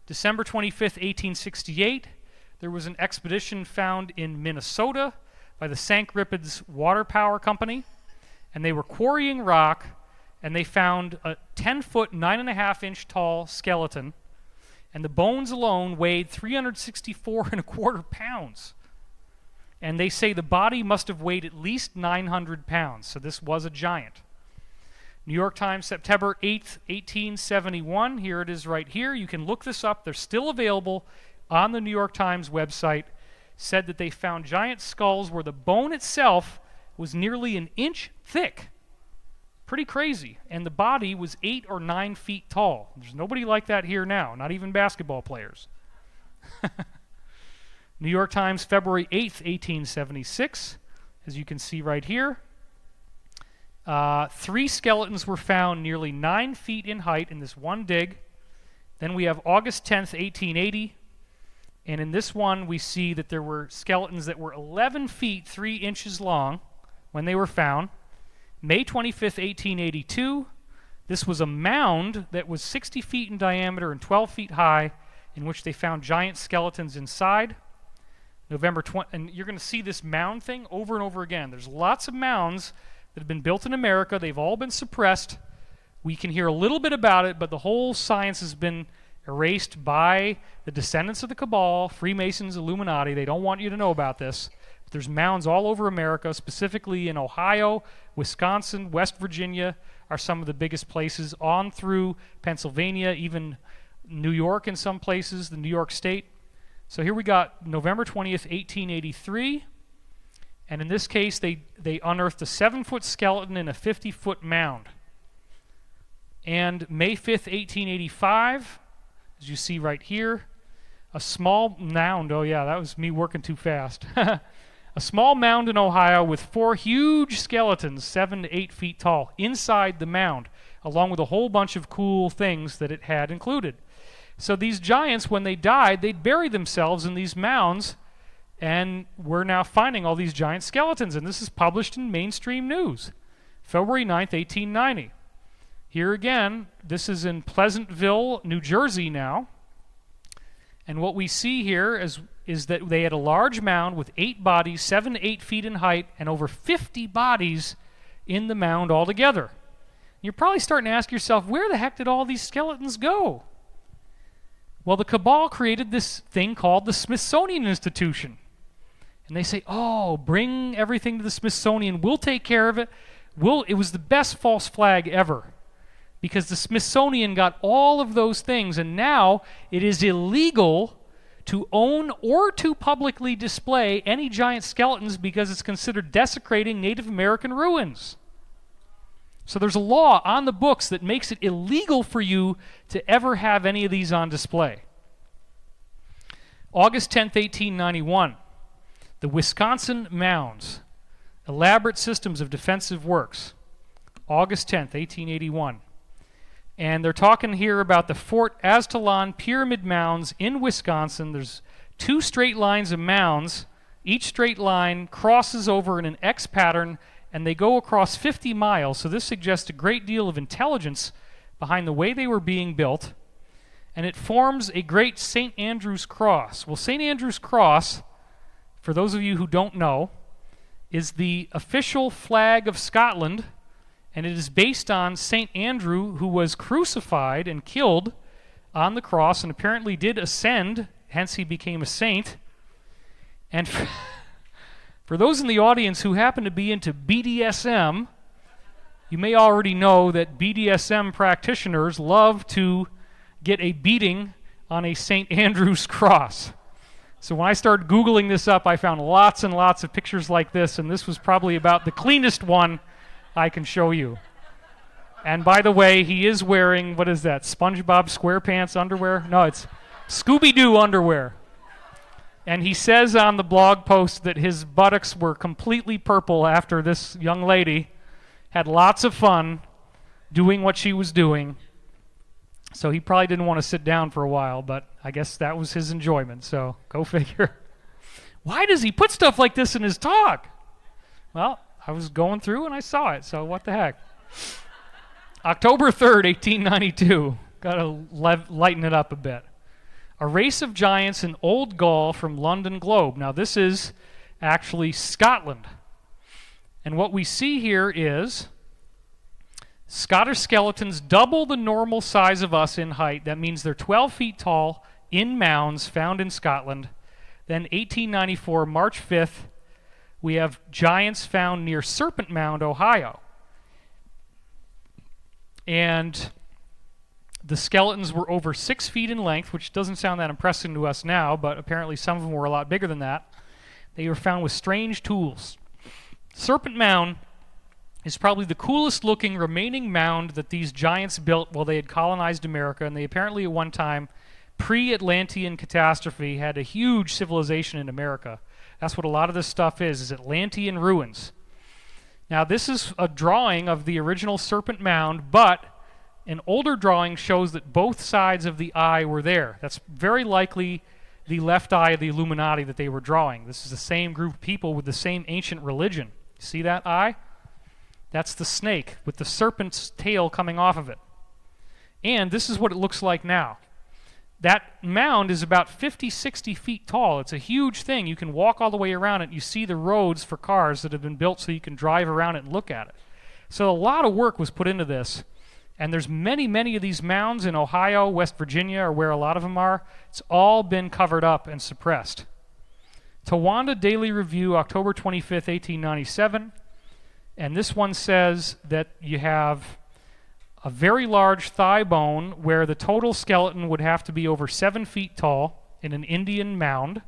December 25th, 1868, there was an expedition found in Minnesota by the Sank Rapids Water Power Company, and they were quarrying rock, and they found a 10-foot, 9.5-inch tall skeleton, and the bones alone weighed 364.25 pounds. And they say the body must have weighed at least 900 pounds, so this was a giant. New York Times, September 8th, 1871. Here it is right here. You can look this up. They're still available on the New York Times website. Said that they found giant skulls where the bone itself was nearly an inch thick. Pretty crazy. And the body was 8 or 9 feet tall. There's nobody like that here now, not even basketball players. New York Times, February 8th, 1876. As you can see right here. 3 skeletons were found nearly 9 feet in height in this one dig. Then we have August 10th, 1880. And in this one, we see that there were skeletons that were 11 feet 3 inches long when they were found. May 25th, 1882. This was a mound that was 60 feet in diameter and 12 feet high, in which they found giant skeletons inside. November 20th, and you're going to see this mound thing over and over again. There's lots of mounds that have been built in America. They've all been suppressed. We can hear a little bit about it, but the whole science has been erased by the descendants of the Cabal, Freemasons, Illuminati. They don't want you to know about this. But there's mounds all over America, specifically in Ohio, Wisconsin, West Virginia are some of the biggest places, on through Pennsylvania, even New York in some places, the New York State. So here we got November 20th, 1883. And in this case, they unearthed a 7-foot skeleton in a 50-foot mound. And May 5th, 1885, as you see right here, a small mound. Oh yeah, that was me working too fast. A small mound in Ohio with 4 huge skeletons, 7 to 8 feet tall, inside the mound, along with a whole bunch of cool things that it had included. So these giants, when they died, they'd bury themselves in these mounds, and we're now finding all these giant skeletons, and this is published in mainstream news. February 9th, 1890. Here again, this is in Pleasantville, New Jersey now. And what we see here is that they had a large mound with 8 bodies, 7 to 8 feet in height, and over 50 bodies in the mound altogether. You're probably starting to ask yourself, where the heck did all these skeletons go? Well, the Cabal created this thing called the Smithsonian Institution. And they say, oh, bring everything to the Smithsonian. We'll take care of it. It was the best false flag ever, because the Smithsonian got all of those things, and now it is illegal to own or to publicly display any giant skeletons because it's considered desecrating Native American ruins. So there's a law on the books that makes it illegal for you to ever have any of these on display. August 10th, 1891, the Wisconsin Mounds, elaborate systems of defensive works. August 10th, 1881. And they're talking here about the Fort Aztalan Pyramid Mounds in Wisconsin. There's 2 straight lines of mounds. Each straight line crosses over in an X pattern, and they go across 50 miles. So this suggests a great deal of intelligence behind the way they were being built. and it forms a great St. Andrew's cross. Well, St. Andrew's cross, for those of you who don't know, is the official flag of Scotland, and it is based on St. Andrew, who was crucified and killed on the cross and apparently did ascend, hence he became a saint. And for those in the audience who happen to be into BDSM, you may already know that BDSM practitioners love to get a beating on a St. Andrew's cross. So when I started Googling this up, I found lots and lots of pictures like this, and this was probably about the cleanest one I can show you. And by the way, he is wearing, what is that, SpongeBob SquarePants underwear? No, it's Scooby-Doo underwear. And he says on the blog post that his buttocks were completely purple after this young lady had lots of fun doing what she was doing. So he probably didn't want to sit down for a while, but I guess that was his enjoyment, so go figure. Why does he put stuff like this in his talk? Well, I was going through and I saw it, so what the heck. October 3rd, 1892. Got to lighten it up a bit. A race of giants in Old Gaul from London Globe. Now, this is actually Scotland. And what we see here is Scottish skeletons double the normal size of us in height. That means they're 12 feet tall in mounds found in Scotland. Then 1894, March 5th, we have giants found near Serpent Mound, Ohio. And the skeletons were over 6 feet in length, which doesn't sound that impressive to us now, but apparently some of them were a lot bigger than that. They were found with strange tools. Serpent Mound is probably the coolest looking remaining mound that these giants built while they had colonized America, and they apparently at one time, pre-Atlantean catastrophe, had a huge civilization in America. That's what a lot of this stuff is Atlantean ruins. Now this is a drawing of the original Serpent Mound, but an older drawing shows that both sides of the eye were there. That's very likely the left eye of the Illuminati that they were drawing. This is the same group of people with the same ancient religion. See that eye? That's the snake with the serpent's tail coming off of it. And this is what it looks like now. That mound is about 50, 60 feet tall. It's a huge thing. You can walk all the way around it. You see the roads for cars that have been built so you can drive around it and look at it. So a lot of work was put into this. And there's many, many of these mounds in Ohio, West Virginia, or where a lot of them are. It's all been covered up and suppressed. Towanda Daily Review, October 25th, 1897. And this one says that you have a very large thigh bone where the total skeleton would have to be over 7 feet tall in an Indian mound.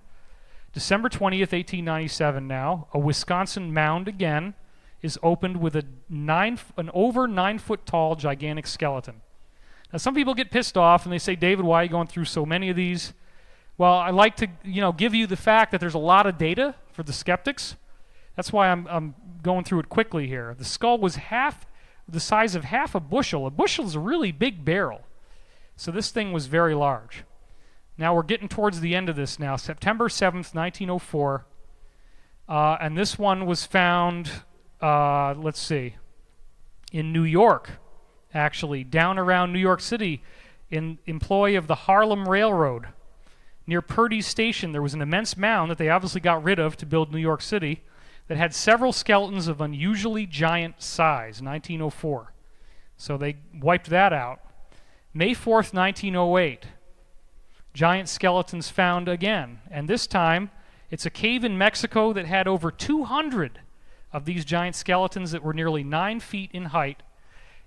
December 20th, 1897 now, a Wisconsin mound again is opened with an over 9 foot tall gigantic skeleton. Now some people get pissed off and they say, David, why are you going through so many of these? Well, I like to give you the fact that there's a lot of data for the skeptics. That's why I'm going through it quickly here. The skull was half the size of half a bushel. A bushel is a really big barrel. So this thing was very large. Now we're getting towards the end of this now. September 7th, 1904. And this one was found, let's see, in New York, actually, down around New York City, in employ of the Harlem Railroad. Near Purdy's Station, there was an immense mound that they obviously got rid of to build New York City that had several skeletons of unusually giant size, 1904. So they wiped that out. May 4th, 1908. Giant skeletons found again. And this time, it's a cave in Mexico that had over 200 of these giant skeletons that were nearly 9 feet in height.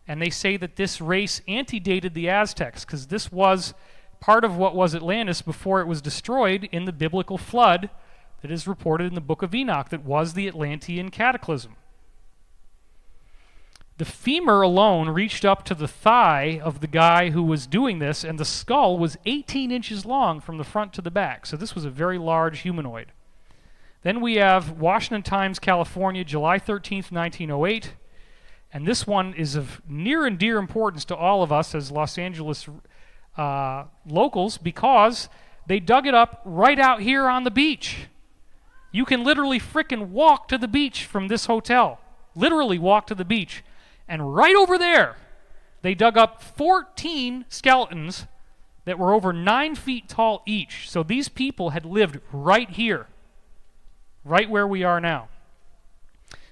And they say that this race antedated the Aztecs, because this was part of what was Atlantis before it was destroyed in the biblical flood that is reported in the book of Enoch that was the Atlantean cataclysm. The femur alone reached up to the thigh of the guy who was doing this, and the skull was 18 inches long from the front to the back. So this was a very large humanoid. Then we have Washington Times, California, July 13th, 1908. And this one is of near and dear importance to all of us as Los Angeles locals, because they dug it up right out here on the beach. You can literally frickin' walk to the beach from this hotel. Literally walk to the beach. And right over there, they dug up 14 skeletons that were over 9 feet tall each. So these people had lived right here, right where we are now.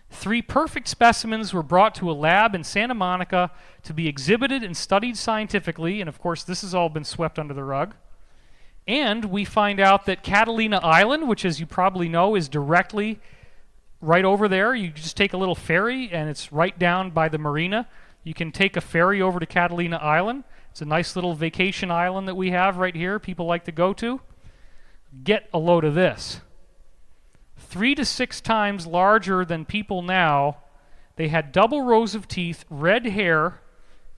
3 perfect specimens were brought to a lab in Santa Monica to be exhibited and studied scientifically, and of course this has all been swept under the rug. And we find out that Catalina Island, which as you probably know is directly right over there. You just take a little ferry and it's right down by the marina. You can take a ferry over to Catalina Island. It's a nice little vacation island that we have right here people like to go to. Get a load of this. 3 to 6 times larger than people now. They had double rows of teeth, red hair,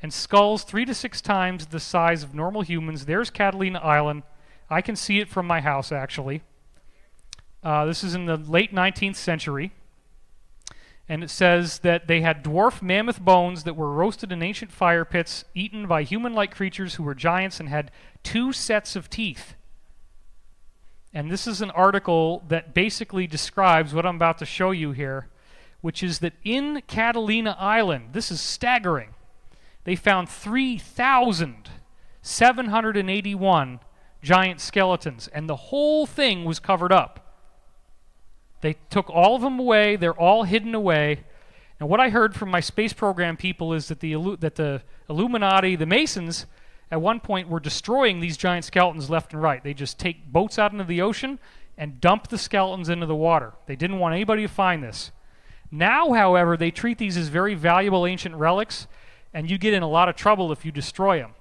and skulls 3 to 6 times the size of normal humans. There's Catalina Island. I can see it from my house, actually. This is in the late 19th century. And it says that they had dwarf mammoth bones that were roasted in ancient fire pits, eaten by human-like creatures who were giants and had 2 sets of teeth. And this is an article that basically describes what I'm about to show you here, which is that in Catalina Island, this is staggering, they found 3,781 giant skeletons, and the whole thing was covered up. They took all of them away. They're all hidden away. And what I heard from my space program people is that the Illuminati, the Masons, at one point were destroying these giant skeletons left and right. They just take boats out into the ocean and dump the skeletons into the water. They didn't want anybody to find this. Now, however, they treat these as very valuable ancient relics, and you get in a lot of trouble if you destroy them.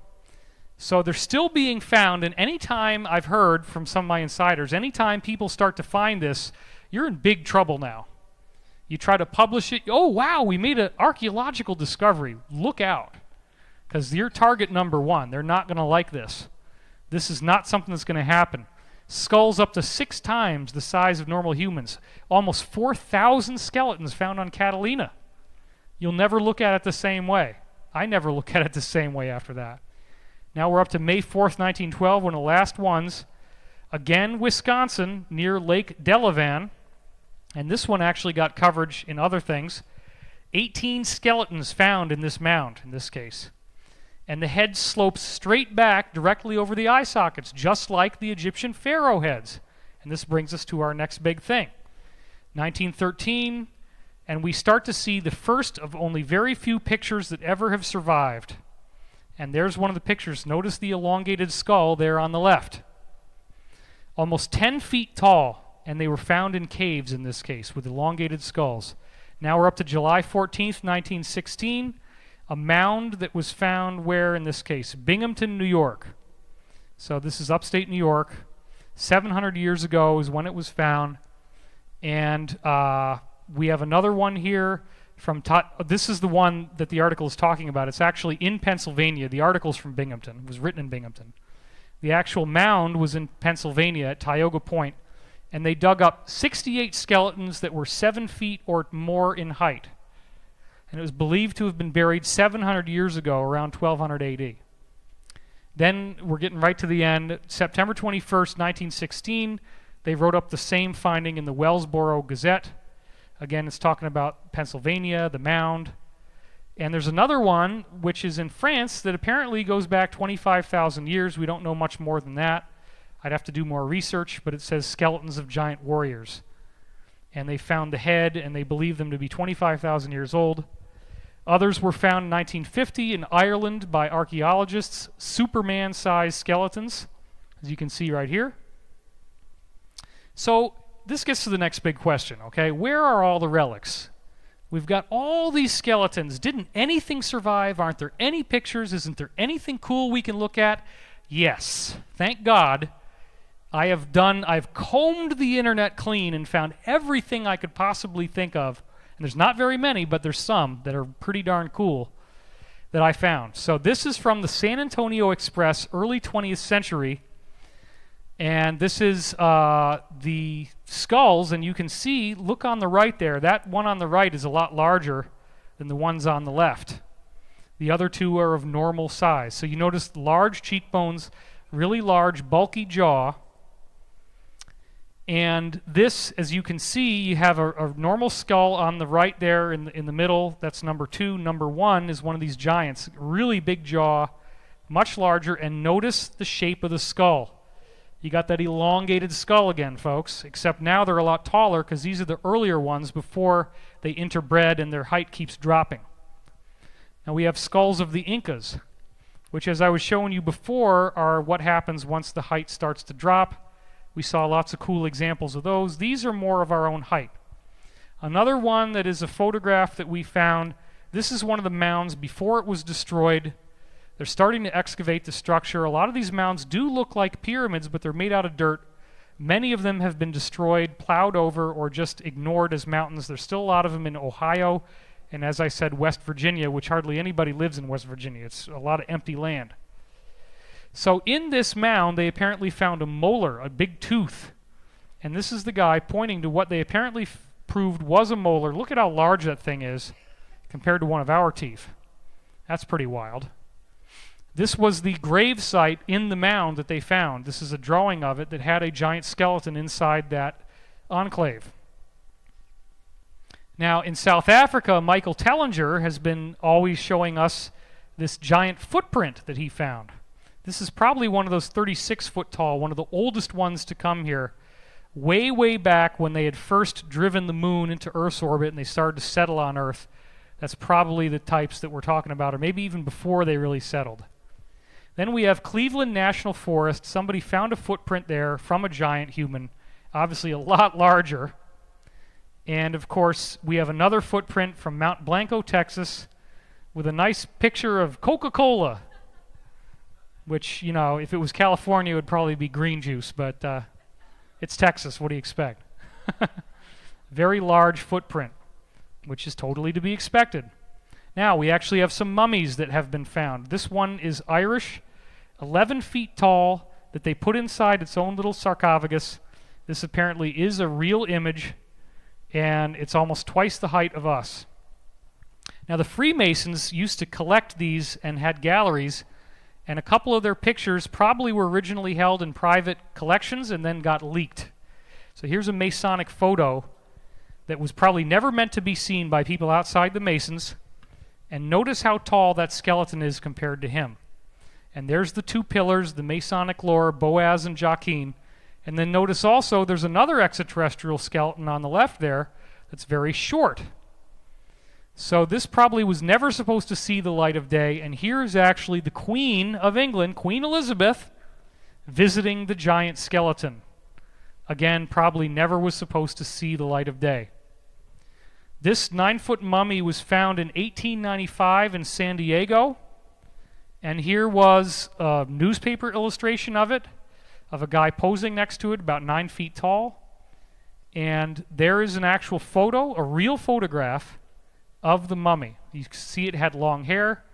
So they're still being found, and anytime I've heard from some of my insiders, anytime people start to find this, you're in big trouble now. You try to publish it, oh wow, we made an archaeological discovery. Look out. Because you're target number 1. They're not going to like this. This is not something that's going to happen. Skulls up to 6 times the size of normal humans. Almost 4,000 skeletons found on Catalina. You'll never look at it the same way. I never look at it the same way after that. Now we're up to May 4th, 1912, one of the last ones. Again, Wisconsin, near Lake Delavan. And this one actually got coverage in other things. 18 skeletons found in this mound, in this case. And the head slopes straight back directly over the eye sockets, just like the Egyptian pharaoh heads. And this brings us to our next big thing. 1913, and we start to see the first of only very few pictures that ever have survived. And there's one of the pictures. Notice the elongated skull there on the left. Almost 10 feet tall, and they were found in caves in this case with elongated skulls. Now we're up to July 14th, 1916. A mound that was found where in this case? Binghamton, New York. So this is upstate New York. 700 years ago is when it was found. And we have another one here from this is the one that the article is talking about. It's actually in Pennsylvania. The article's from Binghamton. It was written in Binghamton. The actual mound was in Pennsylvania at Tioga Point, and they dug up 68 skeletons that were 7 feet or more in height. And it was believed to have been buried 700 years ago, around 1200 AD. Then we're getting right to the end. September 21st, 1916, they wrote up the same finding in the Wellsboro Gazette. Again, it's talking about Pennsylvania, the mound. And there's another one, which is in France, that apparently goes back 25,000 years. We don't know much more than that. I'd have to do more research, but it says skeletons of giant warriors. And they found the head, and they believe them to be 25,000 years old. Others were found in 1950 in Ireland by archaeologists, Superman-sized skeletons, as you can see right here. So this gets to the next big question, okay? Where are all the relics? We've got all these skeletons. Didn't anything survive? Aren't there any pictures? Isn't there anything cool we can look at? Yes, thank God. I've combed the internet clean and found everything I could possibly think of. And there's not very many, but there's some that are pretty darn cool that I found. So this is from the San Antonio Express, early 20th century. And this is the skulls, and you can see, look on the right there, that one on the right is a lot larger than the ones on the left. The other two are of normal size. So you notice large cheekbones, really large, bulky jaw. And this, as you can see, you have a normal skull on the right there in the middle. That's number 2. Number 1 is one of these giants, really big jaw, much larger, and notice the shape of the skull. You got that elongated skull again, folks, except now they're a lot taller because these are the earlier ones before they interbred and their height keeps dropping. Now we have skulls of the Incas, which, as I was showing you before, are what happens once the height starts to drop. We saw lots of cool examples of those. These are more of our own height. Another one that is a photograph that we found, this is one of the mounds before it was destroyed. They're starting to excavate the structure. A lot of these mounds do look like pyramids, but they're made out of dirt. Many of them have been destroyed, plowed over, or just ignored as mountains. There's still a lot of them in Ohio, and as I said, West Virginia, which hardly anybody lives in West Virginia. It's a lot of empty land. So in this mound, they apparently found a molar, a big tooth. And this is the guy pointing to what they apparently proved was a molar. Look at how large that thing is compared to one of our teeth. That's pretty wild. This was the grave site in the mound that they found. This is a drawing of it that had a giant skeleton inside that enclave. Now, in South Africa, Michael Tellinger has been always showing us this giant footprint that he found. This is probably one of those 36-foot tall, one of the oldest ones to come here, way, way back when they had first driven the moon into Earth's orbit and they started to settle on Earth. That's probably the types that we're talking about, or maybe even before they really settled. Then we have Cleveland National Forest. Somebody found a footprint there from a giant human, obviously a lot larger. And of course, we have another footprint from Mount Blanco, Texas, with a nice picture of Coca-Cola, which, you know, if it was California, it would probably be green juice, but it's Texas. What do you expect? Very large footprint, which is totally to be expected. Now, we actually have some mummies that have been found. This one is Irish, 11 feet tall, that they put inside its own little sarcophagus. This apparently is a real image, and it's almost twice the height of us. Now, the Freemasons used to collect these and had galleries, and a couple of their pictures probably were originally held in private collections and then got leaked. So here's a Masonic photo that was probably never meant to be seen by people outside the Masons. And notice how tall that skeleton is compared to him. And there's the two pillars, the Masonic lore, Boaz and Joachim. And then notice also there's another extraterrestrial skeleton on the left there that's very short. So this probably was never supposed to see the light of day. And here's actually the Queen of England, Queen Elizabeth, visiting the giant skeleton. Again, probably never was supposed to see the light of day. This 9-foot mummy was found in 1895 in San Diego, and here was a newspaper illustration of it, of a guy posing next to it, about 9 feet tall. And there is an actual photo, a real photograph of the mummy. You can see it had long hair,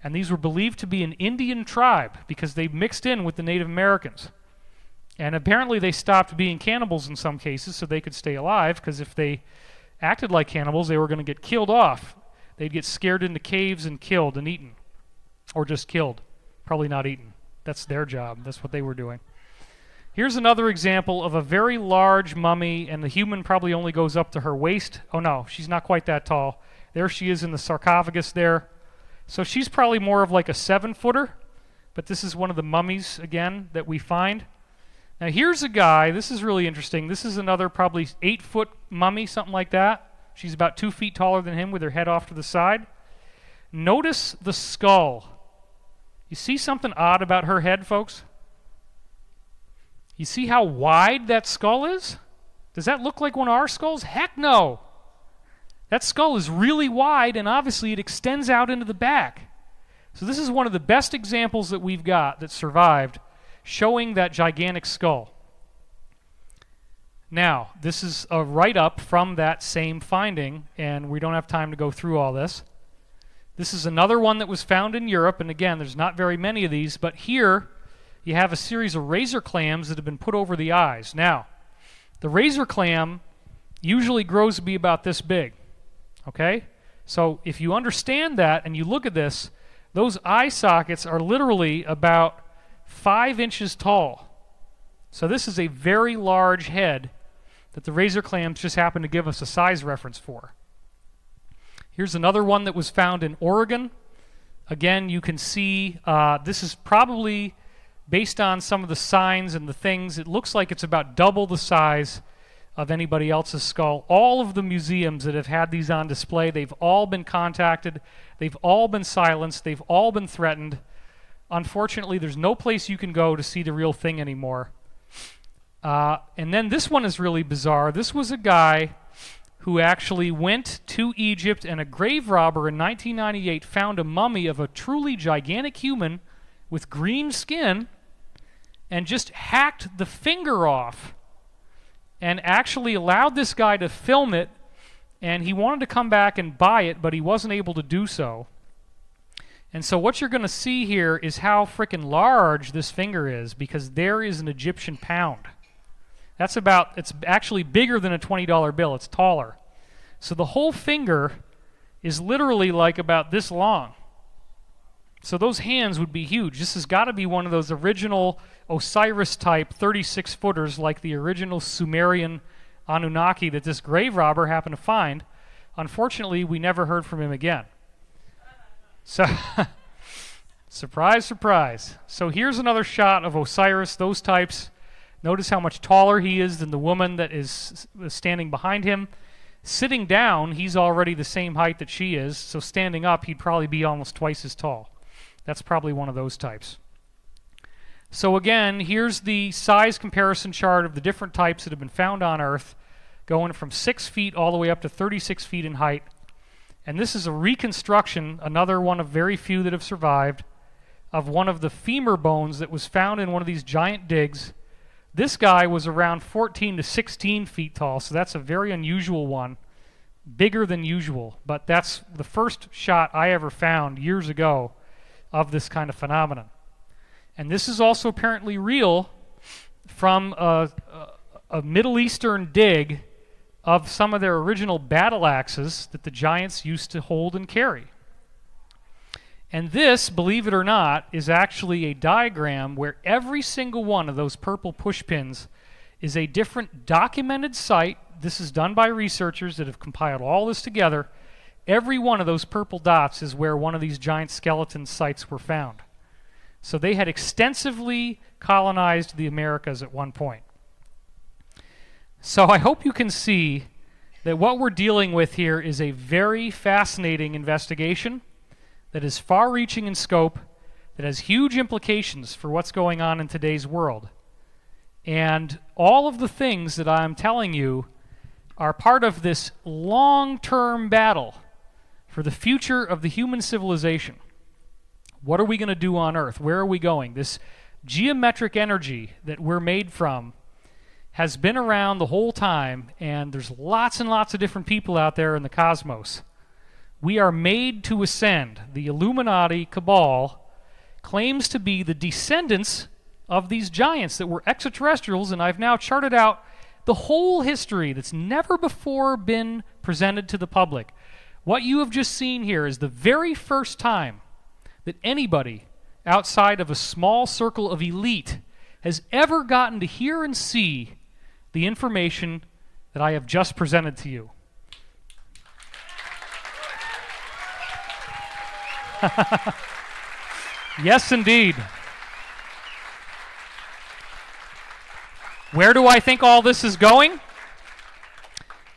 and these were believed to be an Indian tribe because they mixed in with the Native Americans. And apparently they stopped being cannibals in some cases so they could stay alive, because if they acted like cannibals, they were going to get killed off. They'd get scared into caves and killed and eaten. Or just killed. Probably not eaten. That's their job. That's what they were doing. Here's another example of a very large mummy, and the human probably only goes up to her waist. Oh no, she's not quite that tall. There she is in the sarcophagus there. So she's probably more of like a 7-footer, but this is one of the mummies, again, that we find. Now here's a guy, this is really interesting. This is another probably 8-foot mummy, something like that. She's about 2 feet taller than him with her head off to the side. Notice the skull. You see something odd about her head, folks? You see how wide that skull is? Does that look like one of our skulls? Heck no! That skull is really wide, and obviously it extends out into the back. So this is one of the best examples that we've got that survived, showing that gigantic skull. Now, this is a write-up from that same finding, and we don't have time to go through all this. This is another one that was found in Europe, and again, there's not very many of these, but here you have a series of razor clams that have been put over the eyes. Now, the razor clam usually grows to be about this big, okay? So if you understand that and you look at this, those eye sockets are literally about 5 inches tall. So this is a very large head that the razor clams just happen to give us a size reference for. Here's another one that was found in Oregon. Again, you can see this is probably based on some of the signs and the things. It looks like it's about double the size of anybody else's skull. All of the museums that have had these on display, they've all been contacted, they've all been silenced, they've all been threatened. Unfortunately, there's no place you can go to see the real thing anymore. And then this one is really bizarre. This was a guy who actually went to Egypt, and a grave robber in 1998 found a mummy of a truly gigantic human with green skin and just hacked the finger off and actually allowed this guy to film it, and he wanted to come back and buy it, but he wasn't able to do so. And so what you're going to see here is how frickin' large this finger is, because there is an Egyptian pound. It's actually bigger than a $20 bill. It's taller. So the whole finger is literally like about this long. So those hands would be huge. This has got to be one of those original Osiris-type 36-footers like the original Sumerian Anunnaki that this grave robber happened to find. Unfortunately, we never heard from him again. So, surprise, surprise. So here's another shot of Osiris, those types. Notice how much taller he is than the woman that is standing behind him. Sitting down, he's already the same height that she is, so standing up, he'd probably be almost twice as tall. That's probably one of those types. So again, here's the size comparison chart of the different types that have been found on Earth, going from 6 feet all the way up to 36 feet in height. And this is a reconstruction, another one of very few that have survived, of one of the femur bones that was found in one of these giant digs. This guy was around 14 to 16 feet tall, so that's a very unusual one, bigger than usual. But that's the first shot I ever found years ago of this kind of phenomenon. And this is also apparently real from a Middle Eastern dig of some of their original battle axes that the giants used to hold and carry. And this, believe it or not, is actually a diagram where every single one of those purple push pins is a different documented site. This is done by researchers that have compiled all this together. Every one of those purple dots is where one of these giant skeleton sites were found. So they had extensively colonized the Americas at one point. So I hope you can see that what we're dealing with here is a very fascinating investigation that is far-reaching in scope, that has huge implications for what's going on in today's world. And all of the things that I'm telling you are part of this long-term battle for the future of the human civilization. What are we going to do on Earth? Where are we going? This geometric energy that we're made from has been around the whole time, and there's lots and lots of different people out there in the cosmos. We are made to ascend. The Illuminati cabal claims to be the descendants of these giants that were extraterrestrials, and I've now charted out the whole history that's never before been presented to the public. What you have just seen here is the very first time that anybody outside of a small circle of elite has ever gotten to hear and see the information that I have just presented to you. Yes, indeed. Where do I think all this is going?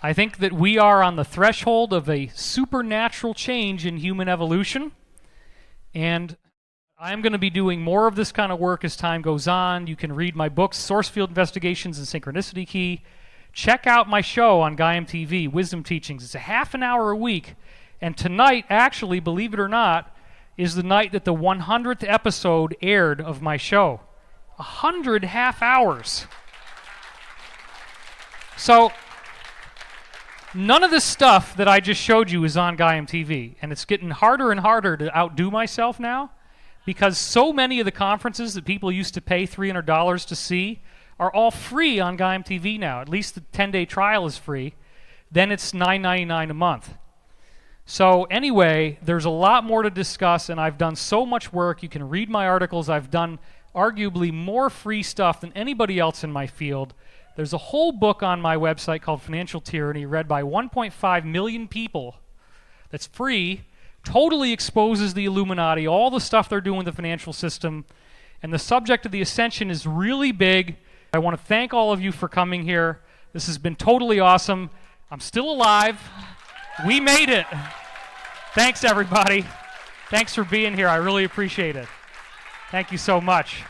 I think that we are on the threshold of a supernatural change in human evolution, and I'm going to be doing more of this kind of work as time goes on. You can read my books, Source Field Investigations and Synchronicity Key. Check out my show on Gaiam TV, Wisdom Teachings. It's a half an hour a week. And tonight, actually, believe it or not, is the night that the 100th episode aired of my show. 100 half hours. So, none of this stuff that I just showed you is on Gaiam TV. And it's getting harder and harder to outdo myself now, because so many of the conferences that people used to pay $300 to see are all free on Gaiam TV now. At least the 10-day trial is free. Then it's $9.99 a month. So anyway, there's a lot more to discuss, and I've done so much work. You can read my articles. I've done arguably more free stuff than anybody else in my field. There's a whole book on my website called Financial Tyranny, read by 1.5 million people, that's free, totally exposes the Illuminati, all the stuff they're doing with the financial system, and the subject of the ascension is really big. I want to thank all of you for coming here. This has been totally awesome. I'm still alive. We made it. Thanks, everybody. Thanks for being here. I really appreciate it. Thank you so much.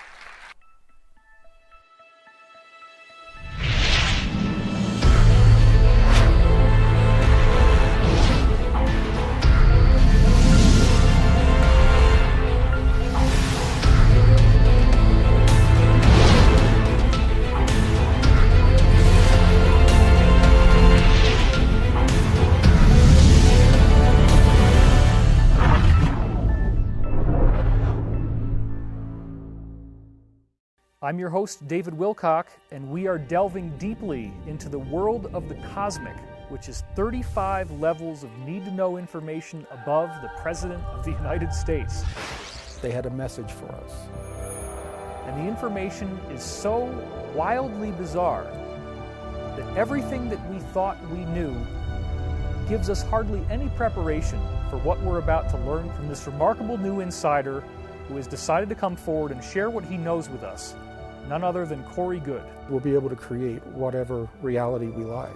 I'm your host, David Wilcock, and we are delving deeply into the world of the cosmic, which is 35 levels of need-to-know information above the President of the United States. They had a message for us. And the information is so wildly bizarre that everything that we thought we knew gives us hardly any preparation for what we're about to learn from this remarkable new insider who has decided to come forward and share what he knows with us. None other than Corey Goode. We'll be able to create whatever reality we like.